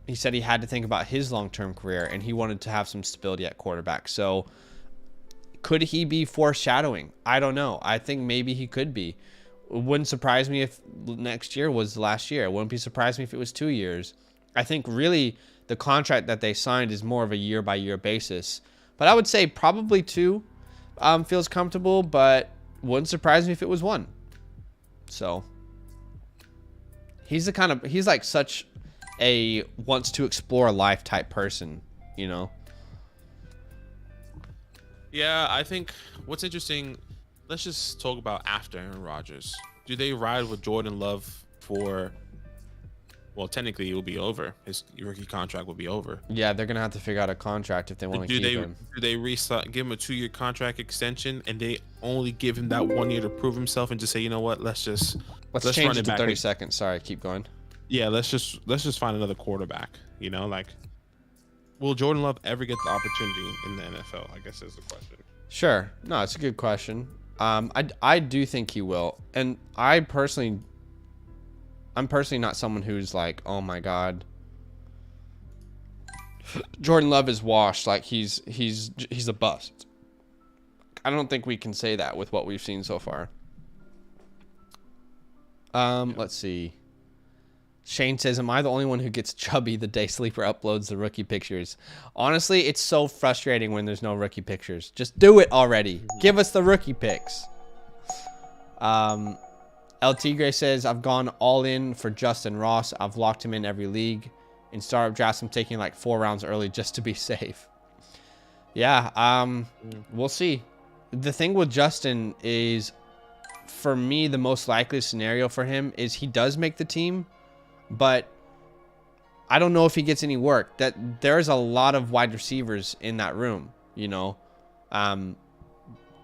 he said he had to think about his long-term career and he wanted to have some stability at quarterback. So could he be foreshadowing? I don't know. I think maybe he could be. It wouldn't surprise me if next year was the last year. It wouldn't be surprised me if it was 2 years. I think really the contract that they signed is more of a year-by-year basis. But I would say probably 2 feels comfortable, but wouldn't surprise me if it was 1. So he's like such a wants to explore life type person, you know? Yeah, I think what's interesting, let's just talk about after Aaron Rodgers. Do they ride with Jordan Love for, well, technically it will be over. His rookie contract will be over. Yeah, they're going to have to figure out a contract if they want to keep him. Do they give him a 2-year contract extension and they only give him that 1 year to prove himself and just say, you know what, let's change it to 30 seconds. Sorry, keep going. Yeah, let's just find another quarterback, you know, like, will Jordan Love ever get the opportunity in the NFL? I guess is the question. Sure. No, it's a good question. I do think he will. And I'm personally not someone who's like, oh my God, Jordan Love is washed. Like he's a bust. I don't think we can say that with what we've seen so far. Let's see. Shane says, am I the only one who gets chubby the day Sleeper uploads the rookie pictures? Honestly, it's so frustrating when there's no rookie pictures. Just do it already. Give us the rookie pics. El Tigre says, I've gone all in for Justin Ross. I've locked him in every league. In startup drafts, I'm taking like 4 rounds early just to be safe. Yeah, we'll see. The thing with Justin is, for me, the most likely scenario for him is he does make the team, but I don't know if he gets any work. That there's a lot of wide receivers in that room, you know.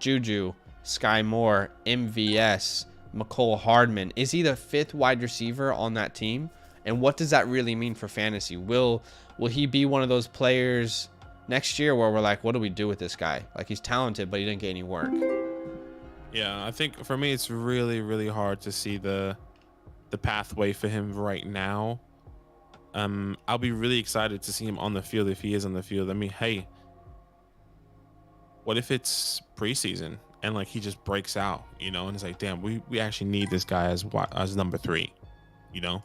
Juju, Sky Moore, MVS, McCole Hardman. Is he the 5th wide receiver on that team? And what does that really mean for fantasy? Will he be one of those players next year where we're like, what do we do with this guy? Like, he's talented, but he didn't get any work. Yeah, I think for me, it's really, really hard to see the pathway for him right now. I'll be really excited to see him on the field if he is on the field. I mean, hey, what if it's preseason and like he just breaks out, you know, and it's like, damn, we actually need this guy as number 3, you know?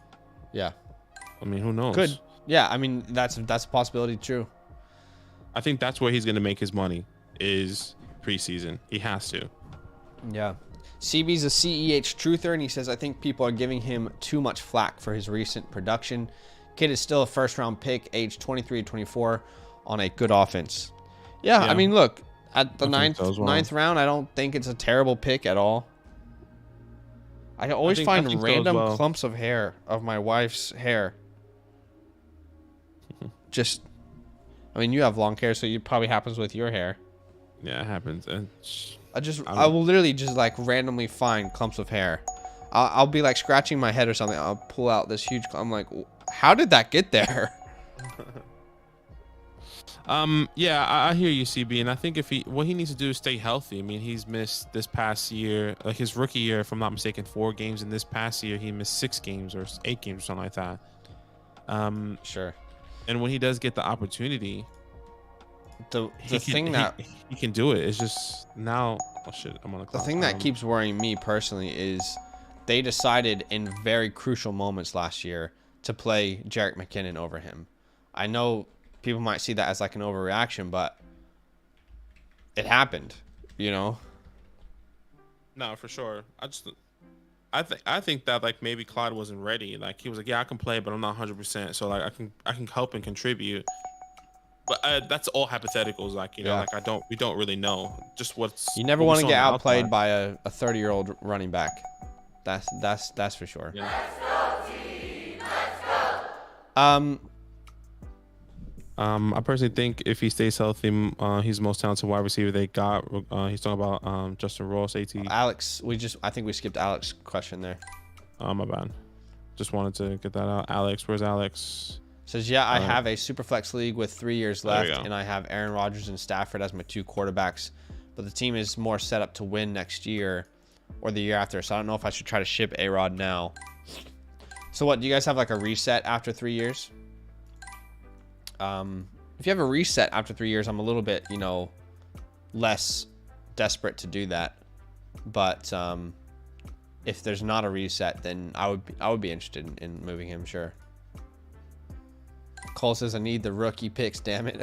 Yeah. I mean, who knows? Good. Yeah, I mean, that's a possibility, true. I think that's where he's going to make his money is preseason. He has to. Yeah. CB's a CEH truther, and he says, I think people are giving him too much flack for his recent production. Kid is still a first-round pick, age 23 to 24, on a good offense. Yeah, I mean, look, at the ninth round, I don't think it's a terrible pick at all. I always find random clumps of hair, of my wife's hair. Just, I mean, you have long hair, so it probably happens with your hair. Yeah, it happens. I will literally just like randomly find clumps of hair. I'll be like scratching my head or something. I'll pull out this huge clump. I'm like, how did that get there? Yeah, I hear you, CB, and I think what he needs to do is stay healthy. I mean, he's missed this past year, like his rookie year, if I'm not mistaken, 4 games. And this past year, he missed 6 games or 8 games or something like that. Sure. And when he does get the opportunity, he can do it. It's just now, oh shit, I'm on the clock. The thing that keeps worrying me personally is they decided in very crucial moments last year to play Jerick McKinnon over him. I know people might see that as like an overreaction, but it happened, you know? No, for sure. I think that like maybe Clyde wasn't ready. Like he was like, yeah, I can play, but I'm not 100%. So like I can help and contribute. But that's all hypotheticals. Like, you know, like we don't really know just what's. You never want to get outplayed by a 30-year-old running back. That's for sure. Yeah. Let's go, team! Let's go! I personally think if he stays healthy, he's the most talented wide receiver they got. He's talking about Justin Ross, AT. Alex, I think we skipped Alex's question there. My bad. Just wanted to get that out. Alex, where's Alex? Says, yeah, I have a Superflex league with 3 years left, go. and I have Aaron Rodgers and Stafford as my 2 quarterbacks. But the team is more set up to win next year or the year after. So I don't know if I should try to ship A-Rod now. So what, do you guys have like a reset after 3 years? If you have a reset after 3 years, I'm a little bit, you know, less desperate to do that. But if there's not a reset, then I would be interested in moving him, sure. Cole says, I need the rookie picks, damn it.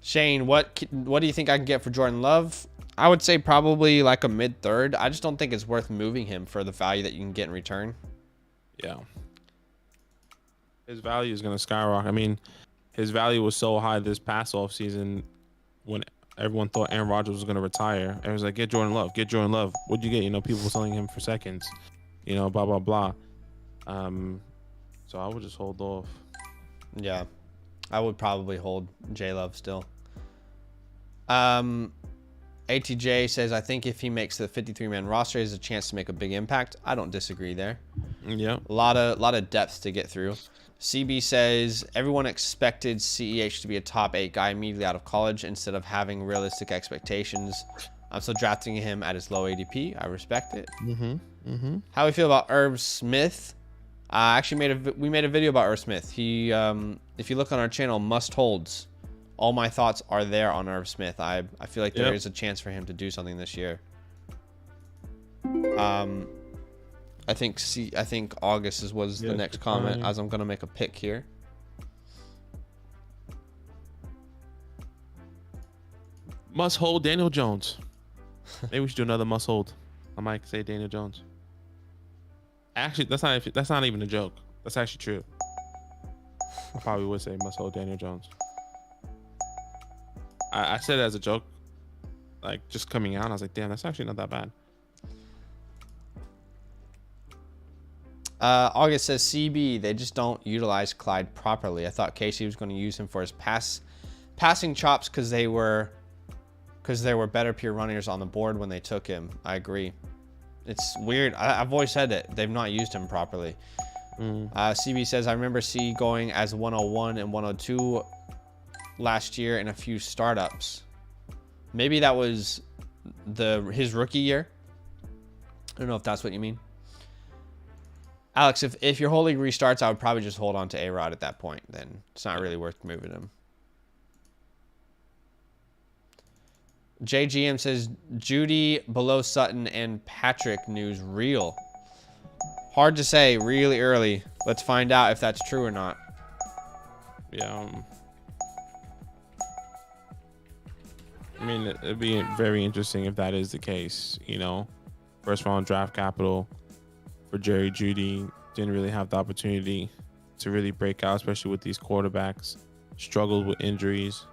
Shane, what do you think I can get for Jordan Love? I would say probably like a mid-third. I just don't think it's worth moving him for the value that you can get in return. Yeah. His value is going to skyrocket. I mean, his value was so high this past offseason when everyone thought Aaron Rodgers was going to retire. Everyone was like, get Jordan Love, get Jordan Love. What'd you get? You know, people were selling him for seconds, you know, blah, blah, blah. So I would just hold off. Yeah, I would probably hold J-Love still. ATJ says, I think if he makes the 53-man roster, he has a chance to make a big impact. I don't disagree there. Yeah. A lot of depth to get through. CB says, everyone expected CEH to be a top 8 guy immediately out of college instead of having realistic expectations. I'm still drafting him at his low ADP. I respect it. How we feel about Irv Smith? Actually we made a video about Irv Smith. He, if you look on our channel, must holds. All my thoughts are there on Irv Smith. I feel like there is a chance for him to do something this year. I think August was the next comment, as I'm gonna make a pick here. Must hold Daniel Jones. Maybe we should do another must hold. I might say Daniel Jones. Actually, that's not even a joke. That's actually true. I probably would say must hold Daniel Jones. I said it as a joke, like just coming out. I was like, damn, that's actually not that bad. August says, CB, they just don't utilize Clyde properly. I thought Casey was going to use him for his passing chops because there were better pure runners on the board when they took him. I agree. It's weird. I've always said it. They've not used him properly. CB says, I remember C going as 101 and 102 last year in a few startups. Maybe that was his rookie year. I don't know if that's what you mean. Alex, if your whole league restarts, I would probably just hold on to A-Rod at that point. Then it's not really worth moving him. JGM says, Judy below Sutton and Patrick news real. Hard to say, really early. Let's find out if that's true or not. Yeah. I mean, it'd be very interesting if that is the case. You know, first round draft capital for Jerry Jeudy, didn't really have the opportunity to really break out, especially with these quarterbacks. Struggled with injuries.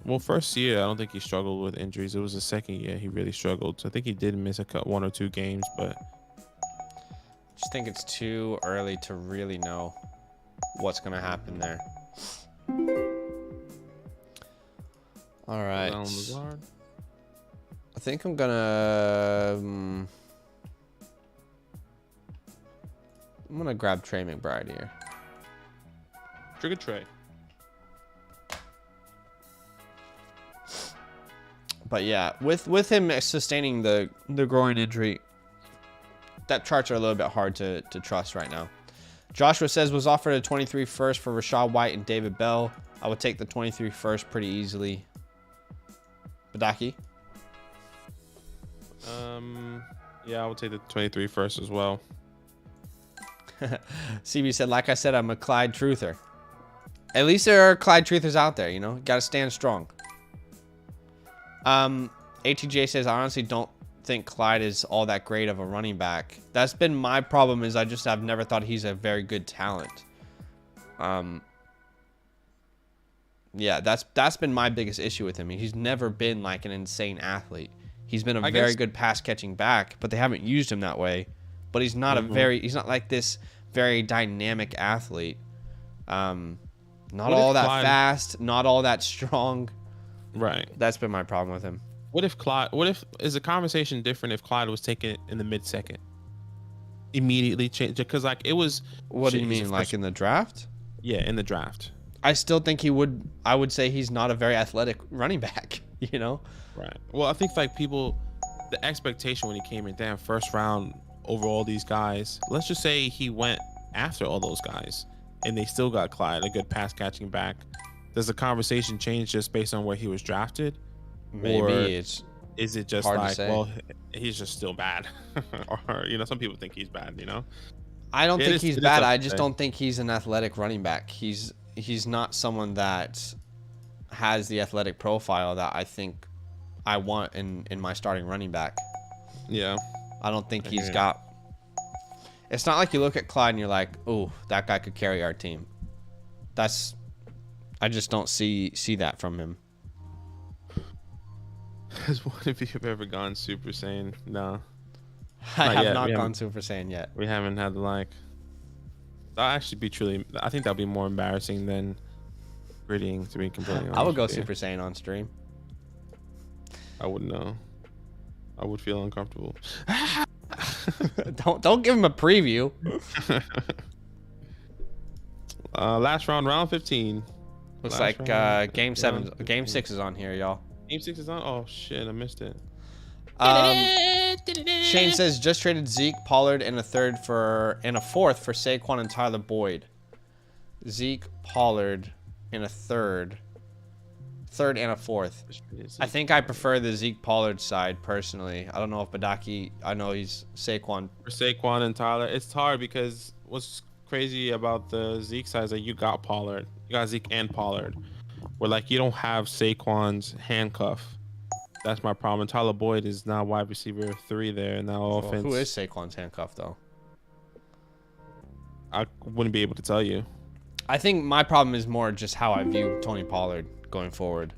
Well, first year, I don't think he struggled with injuries. It was the second year he really struggled. So I think he did miss 1 or 2 games, but I just think it's too early to really know what's going to happen there. All right. I think I'm going to... I'm going to grab Trey McBride here. Trigger Trey. But yeah, with him sustaining the groin injury, depth charts are a little bit hard to trust right now. Joshua says, was offered a 23 first for Rachaad White and David Bell. I would take the 23 first pretty easily. Badaki? Yeah, I would take the 23 first as well. CB said, like I said, I'm a Clyde truther. At least there are Clyde truthers out there, you know? Got to stand strong. ATJ says, I honestly don't think Clyde is all that great of a running back. That's been my problem, is I've never thought he's a very good talent. Yeah, that's been my biggest issue with him. He's never been like an insane athlete. He's been a very good pass catching back, but they haven't used him that way. But he's not he's not like this very dynamic athlete. Not all that fast, not all that strong. Right. That's been my problem with him. What if is the conversation different if Clyde was taken in the mid-second? immediately change because like it was. What do you he's mean, a like first- in the draft? Yeah, in the draft. I still think he would. I would say he's not a very athletic running back. You know. Right. Well, I think like people, the expectation when he came in, damn, first round over all these guys. Let's just say he went after all those guys, and they still got Clyde, a good pass catching back. Does the conversation change just based on where he was drafted? Maybe Or it's is it just hard to like, say. well, he's just still bad, or some people think he's bad. I don't It think is- he's it is bad. tough I to just say. don't think he's an athletic running back. He's not someone that has the athletic profile that I think I want in my starting running back. Yeah. I don't think he's hear you. got. It's not like you look at Clyde and you're like, "Oh, that guy could carry our team." I just don't see that from him. Has one of you ever gone Super Saiyan? No, I Not have yet. not We gone haven't- Super Saiyan yet. we haven't had like. That'll actually be truly. I think that'll be more embarrassing than grittying. To be completely honest, I would go with you. Super Saiyan on stream. I wouldn't know. I would feel uncomfortable. Don't give him a preview. Last round 15. Looks Last like round, game round game 15. 6 is on here, y'all. Game 6 is on. Oh shit, I missed it. Shane says just traded Zeke, Pollard, and a fourth for Saquon and Tyler Boyd. Zeke, Pollard, and a third and a fourth. I think I prefer the Zeke Pollard side personally. I don't know if Badaki. I know he's Saquon. For Saquon and Tyler, it's hard because what's crazy about the Zeke side is that you got Pollard, you got Zeke and Pollard, where like you don't have Saquon's handcuff. That's my problem. And Tyler Boyd is now wide receiver 3 there, and now Well, offense. who is Saquon's handcuff though? I wouldn't be able to tell you. I think my problem is more just how I view Tony Pollard going forward.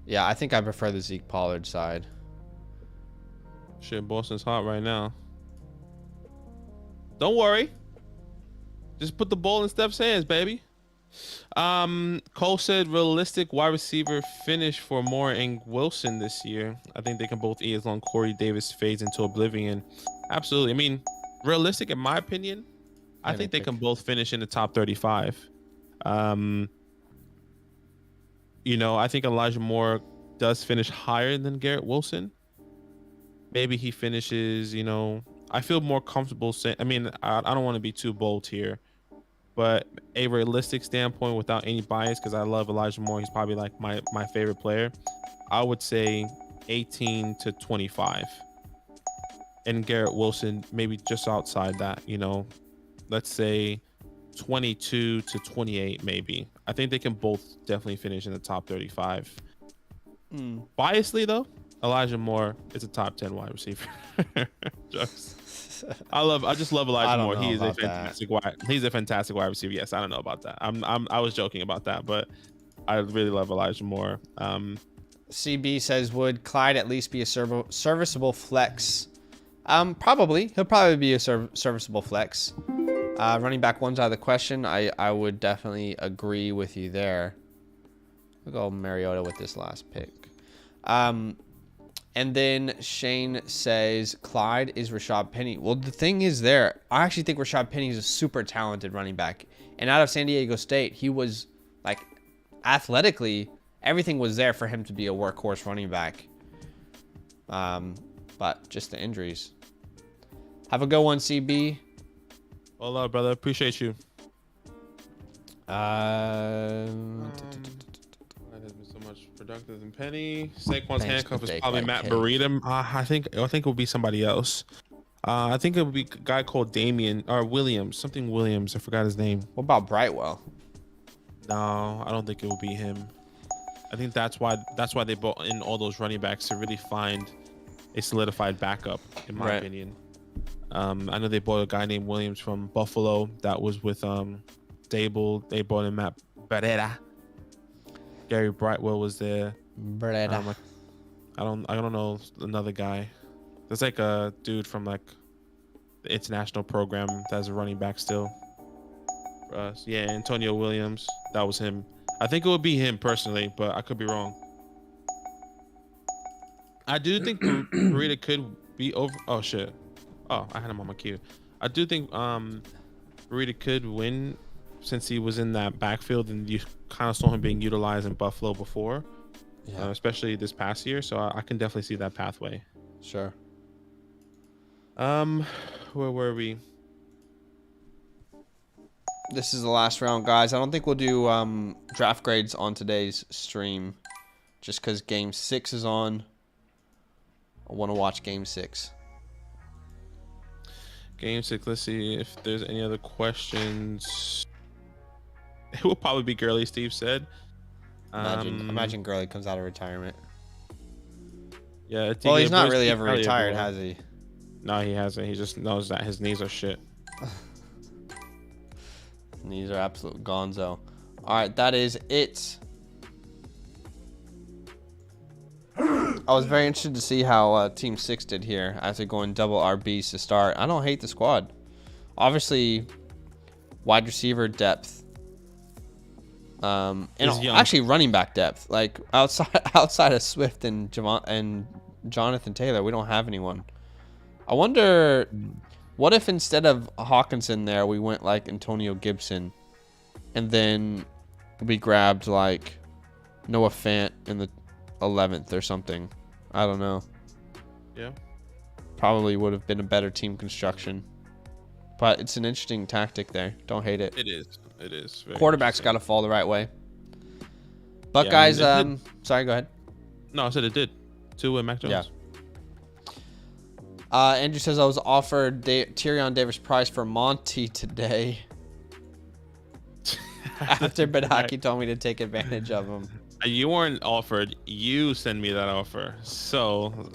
Yeah, I think I prefer the Zeke Pollard side. Shit, Boston's hot right now. Don't worry. Just put the ball in Steph's hands, baby. Cole said realistic wide receiver finish for Moore and Wilson this year. I think they can both eat as long Corey Davis fades into oblivion. Absolutely. I mean, realistic in my opinion, I think they can both finish in the top 35. I think Elijah Moore does finish higher than Garrett Wilson. Maybe he finishes, I feel more comfortable saying, I don't want to be too bold here, but a realistic standpoint without any bias, because I love Elijah Moore. He's probably like my favorite player. I would say 18 to 25. And Garrett Wilson, maybe just outside that, let's say 22 to 28, maybe. I think they can both definitely finish in the top 35. Biasly, though, Elijah Moore is a top 10 wide receiver. I just love Elijah Moore. He is a fantastic he's a fantastic wide receiver. Yes, I don't know about that. I was joking about that, but I really love Elijah Moore. CB says, would Clyde at least be a serviceable flex? Probably. He'll probably be a serviceable flex. Running back one's out of the question. I would definitely agree with you there. We'll go Mariota with this last pick. And then Shane says Clyde is Rashad Penny. Well, the thing is there, I actually think Rashad Penny is a super talented running back. And out of San Diego State, he was like athletically, everything was there for him to be a workhorse running back. But just the injuries. Have a good one, CB. Hola, brother. Appreciate you. Has been so much productive than Penny. Saquon's handcuff is probably Matt Burita. I think it would be somebody else. I think it would be a guy called Damian or Williams, something Williams. I forgot his name. What about Brightwell? No, I don't think it would be him. I think that's why they brought in all those running backs to really find a solidified backup, in my opinion. I know they bought a guy named Williams from Buffalo that was with Dable. They brought in Matt Burita. Gary Brightwell was there. Burita. I don't know another guy. There's like a dude from like the international program that's a running back still for us. Yeah, Antonio Williams. That was him. I think it would be him personally, but I could be wrong. I do think Burita could be over. Oh shit. Oh, I had him on my queue. I do think Burita could win since he was in that backfield and you kind of saw him being utilized in Buffalo before, especially this past year. So I can definitely see that pathway. Sure. Where were we? This is the last round, guys. I don't think we'll do draft grades on today's stream, just because Game 6 is on. I want to watch Game 6. Game 6. Let's see if there's any other questions. It will probably be Gurley, Steve said. Imagine Gurley comes out of retirement. Yeah. Well, he's not really ever retired, has he? No, he hasn't. He just knows that his knees are shit. Knees are absolute gonzo. All right, that is it. I was very interested to see how Team 6 did here as they're going double RBs to start. I don't hate the squad. Obviously, wide receiver depth. And actually running back depth. Like outside of Swift and Jonathan Taylor, we don't have anyone. I wonder, what if instead of Hawkinson there, we went like Antonio Gibson, and then we grabbed like Noah Fant in the 11th or something. I don't know. Yeah. Probably would have been a better team construction. But it's an interesting tactic there. Don't hate it. It is. It is. Quarterback's got to fall the right way. But guys, sorry, go ahead. No, I said it did. 2 with Mac Jones. Yeah. Andrew says I was offered Tyrion Davis-Price for Monty today. After Badaki told me to take advantage of him. You weren't offered. You send me that offer. So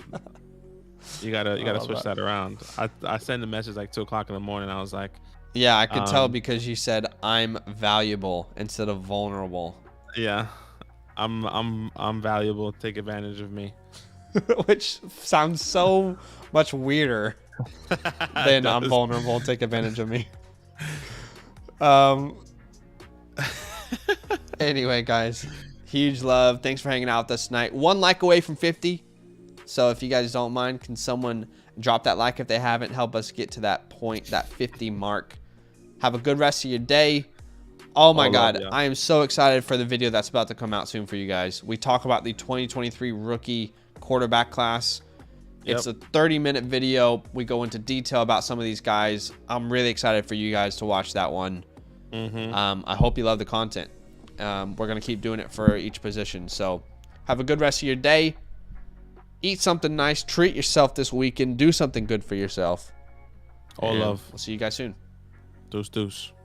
you gotta switch that around. I sent a message like 2 o'clock in the morning. I was like, yeah, I could tell because you said I'm valuable instead of vulnerable. Yeah, I'm valuable. Take advantage of me. Which sounds so much weirder than I'm vulnerable. Take advantage of me. Anyway, guys, huge love. Thanks for hanging out with us tonight. 1 like away from 50. So if you guys don't mind, can someone drop that like if they haven't? Help us get to that point, that 50 mark. Have a good rest of your day. Oh my God, I am so excited for the video that's about to come out soon for you guys. We talk about the 2023 rookie quarterback class. It's a 30-minute video. We go into detail about some of these guys. I'm really excited for you guys to watch that one. I hope you love the content. We're going to keep doing it for each position. So have a good rest of your day. Eat something nice. Treat yourself this weekend. Do something good for yourself. All love. We'll see you guys soon. Deuce.